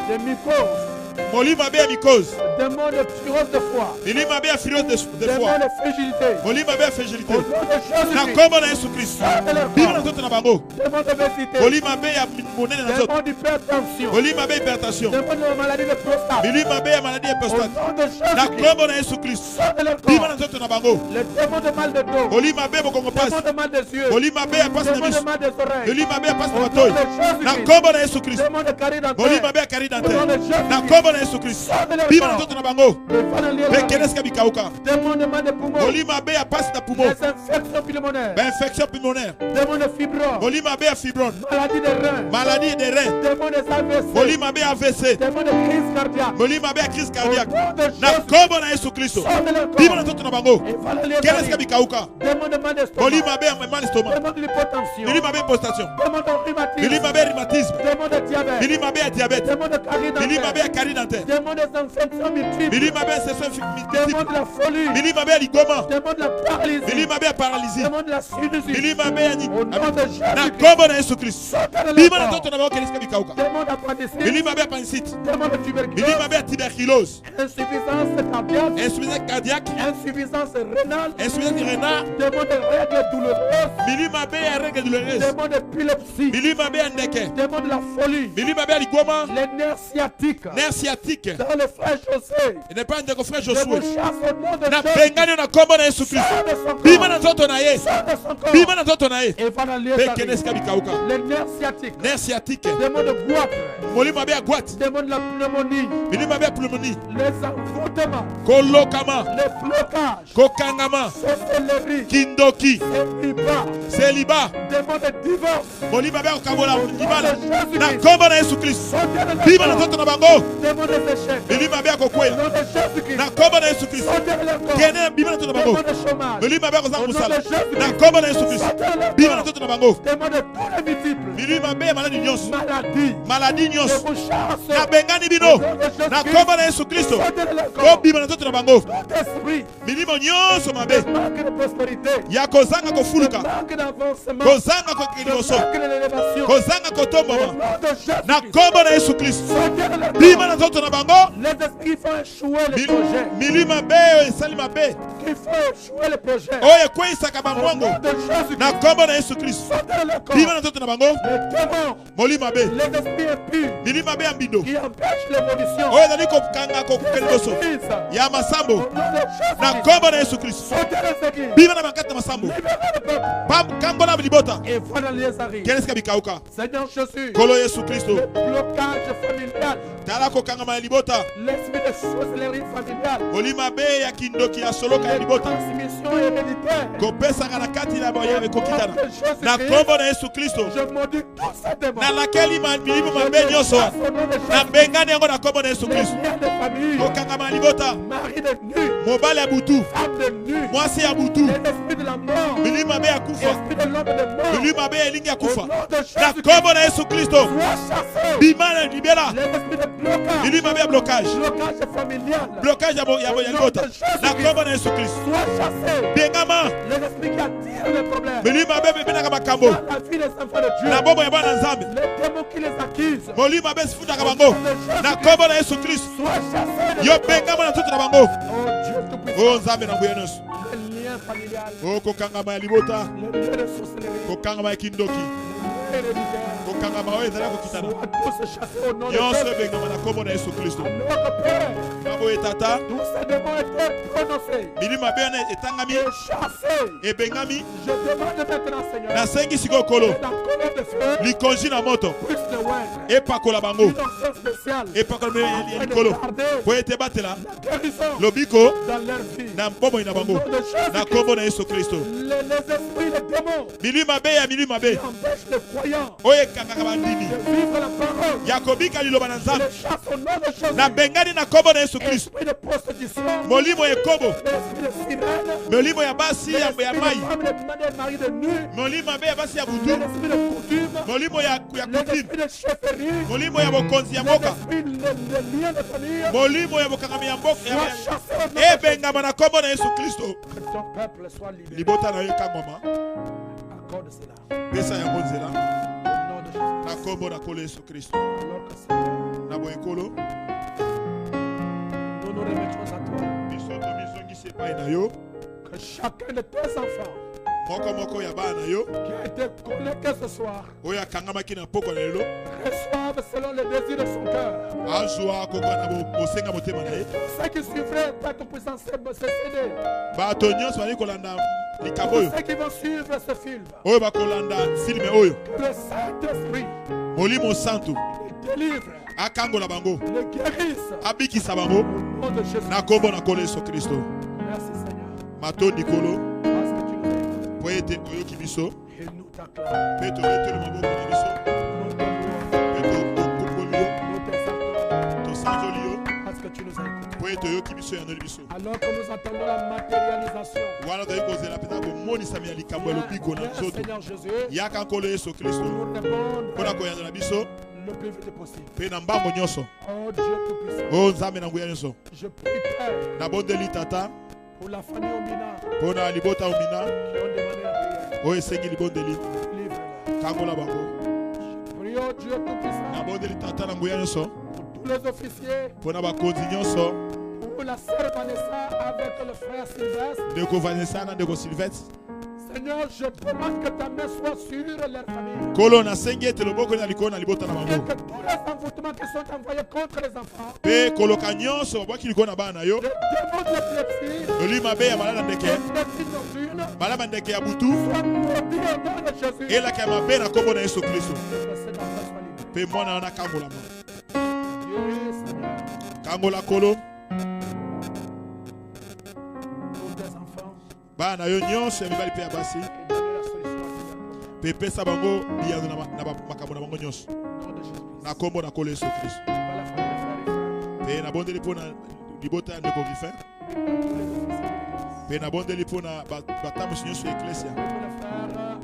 de mycose. Molimo be ya mycose. Démons de cirrhose de foie. Molimo be ya cirrhose de Démons foie. de fragilité. Molimo be ya fragilité. Au nom de Na Jésus-Christ. kombo na Yesu Kristo. Sautez leur Bima na corps. nzoto na bango. Démons d'obésité. Molimo be ya monene na nzoto. Démons d'hypertension. Molimo be hypertension. Démons de maladie de prostate. Molimo be ya maladie ya Au prostate. nom de Na Jésus-Christ. kombo na Yesu Kristo. Sautez leur Bima na corps. nzoto na bango. Les démons de mal de dos. Molimo be bokongo Démons passe. de mal des yeux. Molimo be ya passe na Démons de miso. mal des oreilles. Molimo be ya passe na Au nom matoi. de Na Jésus-Christ. kombo na Yesu Kristo. Démons de carie Molimo dentaire. be ya kari Au nom dentaire. de Jésus-Christ. Na kombo na Yesu Kristo. Sautez leur Bima na corps. nzoto na bango. Et va dans les Bekede oreilles. sika bikauka. Démons de mal de poumons. Molimo be ya passe na poumon. Les infections pulmonaires. Ba infection pulmonaire. Démons de fibrome. Molimo be ya fibrone. Maladie des reins. Maladie des reins. Démons des AVC. Molimo be ya AVC. Démons de crise cardiaque. Molimo be ya crise Au cardiaque. nom de Na Jésus. kombo na Yesu Kristo. Sautez leur Bima na corps. nzoto na bango. Et va dans les Kede sika oreilles. bikauka. Démons de mal d'estomac. Molimo be ya mal estomac. Démons de l'hypotension. Molimo be postation. Démons de rhumatisme. Molimo be rhumatisme. Démons de diabète. Molimo be ya diabète. Démons de carie Molimo be dentaire. ya kari dentaire. Démons des infections multiples. Molimo be ya session Démons multiple. de la folie. Molimo be ya ligoma. Démons de la paralysie. Molimo be ya paralysie. Démons de la sinusite. Molimo be ya Au nom de na Jésus-Christ. kombo na Yesu Kristo. Sautez de Bima na leur nzoto corps. na bango kede sika bikauka. Démons d'appendicite. Molimo be ya appendicite. Démons de tuberculose. Molimo be ya tuberculose. Insuffisance cardiaque. Insuffisance cardiaque. Insuffisance rénale. Insuffisance rénale. Démons de règles douloureuses. Molimo be ya règle douloureuse. Démons d'épilepsie. Molimo be ya ndeke. Démons de la folie. Molimo be ya ligoma. Les nerfs sciatiques. Nerf sciatique. Dans le frère chaussé. Et n'est pas ndeko frère Je vous Josué. chasse au nom de Na Jésus. bengani na kombo na Yesu Kristo. Sors de son Bima corps. na nzoto na ye. Sors de son corps. Bima na nzoto na ye. Et va dans les Be oreilles. kede sika bikauka. Les nerfs sciatiques. Nerf sciatique. Démons de goitre. Molimo be ya goite. Démons de la pneumonie. Molimo be ya pneumonie. Les envoûtements. Kolokama. Les blocages. Kokangama. Sorcellerie. Kindoki. Célibat. Célibat. Démons de divorce. Molimo be ya kokabola libala. Jésus-Christ. Na kombo na Yesu Kristo. Sortez de Bima na leur nzoto corps. na bango. Démons des échecs. Molimo be ya Au kokwela. nom de Jésus-Christ. Na kombo na Yesu Kristo. Sortez de leur corps. Kene bima na nzoto na bango. Démons de chômage. Molimo be ya kozanga Au nom mosala. de Jésus-Christ. Na kombo na Yesu Kristo. Sortez de leur Bima na corps. nzoto na bango. Démons de tous les multiples. Molimo be ya maladi nyonso. Maladie. Maladi Je nyonso. vous chasse. Na bengani bino. Au nom de Jésus-Christ. Na kombo na Yesu Kristo. Sortez de leur Ko corps. bima na nzoto na bango. Tout esprit. Milimo nyonso mabe. De manque de prospérité. Ya kozanga De kofuluka. manque d'avancement. Kozanga De kokiliboso. manque d'élévation. Kozanga Au kotombama. nom de Jésus-Christ. Na kombo na Yesu Kristo. Sortez de leur Bima corps. na nzoto na bango. Les esprits font échouer les projets. Milima be oyo esali mabe. Qui font échouer les projets. Oyo ekweyisaka Au bamwango. nom de Jésus-Christ. Na kombo na Yesu Kristo. Sortez de leur corps. Bima na nzoto na bango. Les démons. Molima be. Les esprits impurs. Milima be ya mbindo. Qui empêchent l'évolution. Oyo ezali kokanga Les kokokeliboso. églises. Ya Au masambo. nom de Na Jésus-Christ. kombo na Yesu Kristo. Sortez les églises. Bima na bakati na masambo. Libérez le peuple. Kambola libota. Et voilà les arrêts. Kele sika bikauka. Seigneur Jésus. Kolo Yesu Kristo. Le blocage familial. Tala kokangama ya libota. L'esprit de sorcellerie familiale. Molima be ya kindoki ya soloka ya Les libota. transmissions héréditaires. Kopesaka na kati na boya Au nom ekokitana. de Jésus-Christ. Na kombo na Yesu Kristo. Je maudis tous ces démons. Na lakeli milimo Je mabe les nyonso. chasse au nom de Na Jésus. bengani yango na kombo na Yesu Les Kristo. liens de famille. Kokangama ya libota. Mari de nu. Mobali ya butu. Femme de nu. Mwasi ya butu. Les esprits de la mort. Milima be ya kufa. Esprit de l'homme de mort. Milima be ya elingi ya Au kufa. nom de Na Jésus-Christ. kombo na Yesu Kristo. Sois chassé. Bima na libela. Les esprits de blocage. Milima be ya blocage. Blocage familial. Blocage ya Au nom libota. de Jésus-Christ. Na kombo na Yesu Kristo. Christ. Sois chassé. Bengama. Les esprits qui attirent les problèmes. Milima be benaka makambo. Dans la vie des enfants de Dieu. Na bobo ya bana nzambe. Les démons qui les accusent. Molima be sifuta kabango. Na kombo na Yesu Christ. Sois chassé. Yo bengama na tutu na bango. Oh Dieu tout puissant. Oh nzambe na buyenos. Le lien familial. Oh kokangama ya libota. Le lien de sorcellerie. Kokangama ya kindoki. Kokangama oyo ezali kokitana. Sois tous chassés au nom de Jésus. Nyonso ebengama na kombo na Yesu Kristo. Notre Père. Mabo etata. Tous ces démons étaient prononcés. Milima be na etangami. Et chassés. Ebengami. Je demande maintenant, Seigneur. Na sengi siko kolo. Dans le colonne de feu. Likonji na moto. Puisse le oindre. Epakola bango. Une onction spéciale. Epakola ya likolo. Po ete batela. La guérison. Lobiko. Dans leur vie. Na mbomo ina bango. Na kombo na Yesu Kristo. Les esprits, les démons. Milima be ya milima be. Qui empêchent les croyants. Oye kaka bandini. De vivre la parole. Yakobika liloba na nzambe. Les chasse au nom de Jésus. Na bengani na kombo na Yesu Kristo. Esprit de prostitution. Molimo ekobo. L'esprit de sirène. Molimo ya basi ya mai. L'esprit de mari de nuit. Molimo be ya basi ya butu. L'esprit de coutume. Molimo ya coutume. L'esprit de chefferie. Molimo ya bokonzi ya mboka. L'esprit de lien de famille. Molimo ya bokangami ya mboka. Sois chassé au nom de Ebengama na kombo na Yesu Kristo. Que ton peuple soit libéré. Libota na yo kangwama. Accorde cela. Pesa ya nzela. Au nom de Jésus. Na kombo na kolo Yesu Kristo. Alors que Seigneur, Na boyekolo. nous nous remettrons à toi. Bisoto bizongisi epai na yo. Que chacun de tes enfants Moko ya bana na yo. qui a été connecté ce soir Oyo akangamaki na poko na lelo. reçoive selon le désir de son cœur. Azwa koka na bosenga motema na ye. Ceux qui suivraient ta toute-puissance CCD. Bato nyonso bali kolanda likambo oyo. Ceux qui vont suivre ce film. Oyo bakolanda filme oyo. Que le Saint-Esprit Molimo santo les délivre, akangola bango. les guérisse. Abikisa bango. Au nom de Jésus. Na kombo na kolo Yesu Kristo. Merci Seigneur. Mato nikolo. Parce que tu nous as Po ete oyoki biso. et nous t'acclamons. Pe toreteli maboko na biso. Nous te louons. Pe tokokoli yo. Nous t'exaltons. Tosanzoli yo. Parce que tu nous as écoutés. Po ete oyoki biso yanoli biso. Alors que nous attendons la matérialisation. Wana toyei kozela mpenza komonisami ya likambo ya lobiko na Viens, nzoto. Seigneur Jésus, Yaka nkolo Yesu Kristo. nous répondre Mpona koyanzola biso le plus vite possible. mpe na mbango nyonso. Oh Dieu Tout-Puissant, O nzambe na nguya nyonso. je prie Père Nabondeli tata pour la famille Omina mpona libota omina qui ont demandé la prière. oyo esengi libondeli Livre-la. kangola bango. Je prie, oh Dieu Tout-Puissant, Nabondeli tata na nguya nyonso pour tous les officiers, mpona bakonzi nyonso. pour la sœur Vanessa avec le frère Sylvestre. Ndeko Vanessa na ndeko Sylvestre. Seigneur, je demande que ta main soit sur leur famille. Kolo nasengi ete loboko na likolo na libota na Et bango. que tous les envoûtements qui sont envoyés contre les enfants, Mpe koloka nyonso babwaki likolo na bana na yo. les démons d'épilepsie, Loli mabe ya malala ndeke. les démons nocturnes, Malaba ndeke ya butu. soient maudits au nom de Jésus. elaka ya mabe na kombo na Yesu Kristo. Que cet enfant soit libéré. Mpe mwana wana kangolama. Dieu, Seigneur, Kangola kolo. pour tes enfants, Bana na yo nyonso ya mibali mpe ya basi. et donner la solution à tous leurs problèmes. Mpe pesa bango biyanzo na makambo na bango nyonso. Au nom de Jésus-Christ. Na kombo na kolo Yesu Kristo. Par la famille de frères et sœurs, Mpe nabondeli mpo na libota ya ndeko Rifin. et par tous les officiers de l'Église. Mpe nabondeli mpo na batambusi nyonso ya eklesia. Et pour le frère Fernand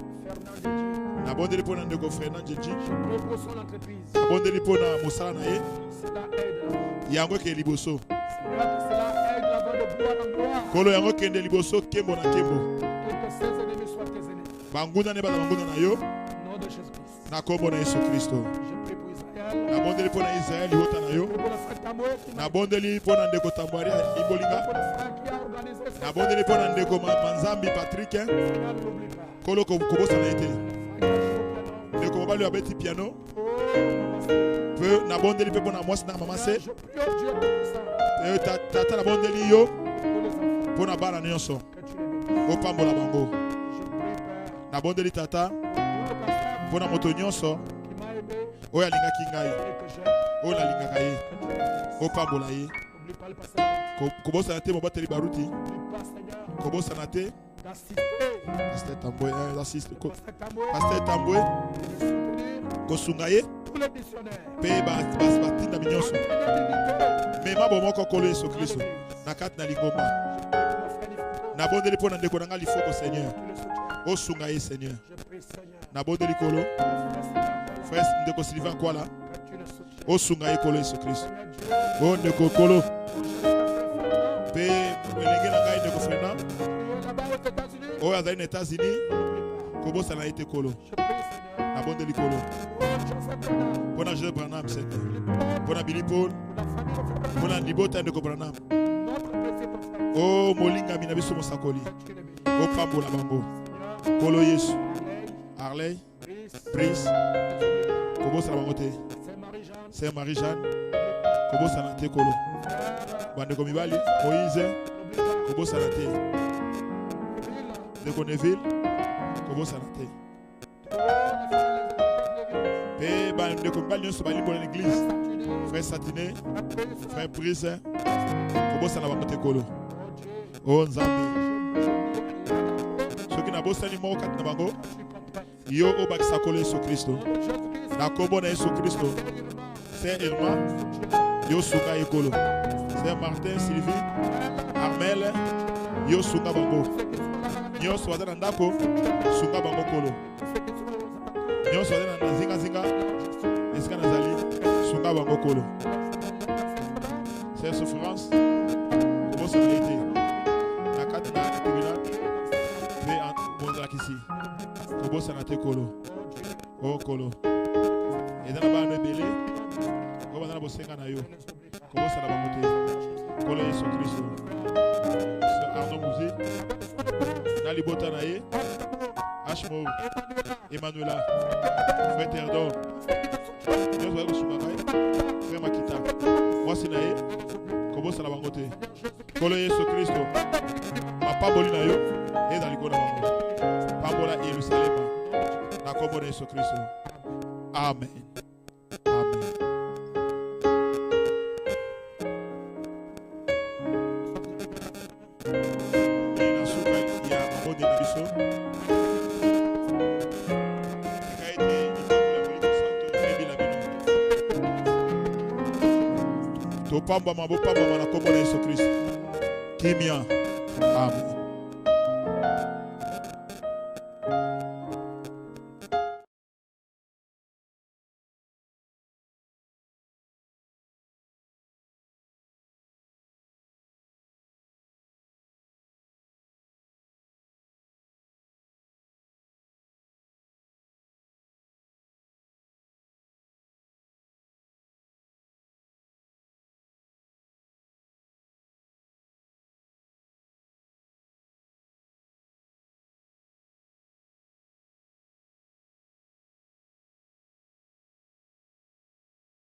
Djedji, Nabondeli mpo na ndeko Fernand Djedji. je prie pour son entreprise. Nabondeli mpo na mosala na ye. Cela aide l'avant. Yango eke liboso. Seigneur, que cela aide l'avant de gloire en gloire. Kolo yango kende liboso kembo na kembo. Et que ses ennemis soient tes ennemis. Banguna ne baza banguna na yo. Au nom de Jésus-Christ. Na kombo na Yesu Kristo. Je prie pour Israël. Nabondeli mpo na Israeli wota na Je yo. prie pour le frère Tamoué qui m'a Nabondeli mpo na ndeko Tambwari ya Ibolinga. pour le frère qui a organisé ce Nabondeli mpo na ndeko Manzambi Patrick. Seigneur, n'oublie pas. Kolo kobosana ete. Le frère qui a joué au piano. Ndeko mobali abeti piano. Oh, maman Seigneur. Pe nabondeli mpe mpo na mwasi na mama se. Je prie au Dieu Tout-Puissant Tata nabondeli yo pour les enfants. mpo na bana nyonso. Que tu les bénisses. Opambola bango. Je prie, Père, Nabondeli tata pour le pasteur mpo na moto nyonso qui m'a aimé oyo alingaki ngai. et que j'aime. Oyo nalingaka ye. Que tu les bénisses. Opambola ye. N'oublie pas le pasteur. Kobosana te mobateli baruti. N'oublie pas, Seigneur, Kobosana te. d'assister Pasteur Tambwe, assiste. le pasteur Tamoué Pasteur Tambwe, et de soutenir kosunga ye tous les missionnaires. mpe batinda nyonso. Mema bomoko kolo Yesu Kristo na kati na lingomba. Nabondeli mpo na ndeko na ngai Lifoko Seigneur. Osunga ye Seigneur. Nabondeli kolo. Frère ndeko Sylvain Kwala. Osunga ye kolo Yesu Kristo. O ndeko kolo. Mpe elenge na ngai ndeko Fernand. Oh, à les États-Unis, comment ça a été colo? La bonne de l'icolo. Pour la jeune Branham, c'est pour la Billy Paul, pour la Libota de Branham. Oh, Molinga Minabiso Mosakoli. Oh, Pambo la Bambo. Colo Yesu. Harley, Brice. Comment ça va monter? C'est Marie-Jeanne. Comment ça va été colo? Bande Komibali, Moïse. Comment ça va été? De Conneville. Comment ça va été? Et Bande Komibali, nous sommes allés l'église. Frère Satiné, frère Brice. Comment ça va monter colo? Oh Nzambi. Ceux qui n'ont pas sani mo kat nabango. Yo o bakisa kolo Yesu Kristo. Na kombo na Yesu Kristo. C'est Irma. Yo suka ekolo. C'est Martin, Sylvie, Armel. Yo suka bango. Yo swada na ndako. Suka bango kolo. Yo swada na zinga zinga. Eska na zali. Suka bango kolo. C'est souffrance. Comment ça a été? Kobo sanate kolo. Oh kolo. Et dans la bande belé. Kobo dans la bosenga na yo. Kobo sana bamote. Kolo Yesu Kristo. C'est Arnaud Mouzé. Nali Botanaye. Ashmo. Emmanuela. Frère Terdor. Dieu soit le soumakai. Frère Makita. Moi c'est naé. Kobo sana bamote. Kolo Yesu Kristo. Ma pas boli na yo. Et dans l'icône bango. Pambola Yerusalem. Na kombo na Yesu Kristo. Amen. Amen. Ina suka ya mabodi na biso. Kaite itamula mwiko santo ebila bino. To pamba mabo pamba na kombo na Yesu Kristo. Kimia. Amen.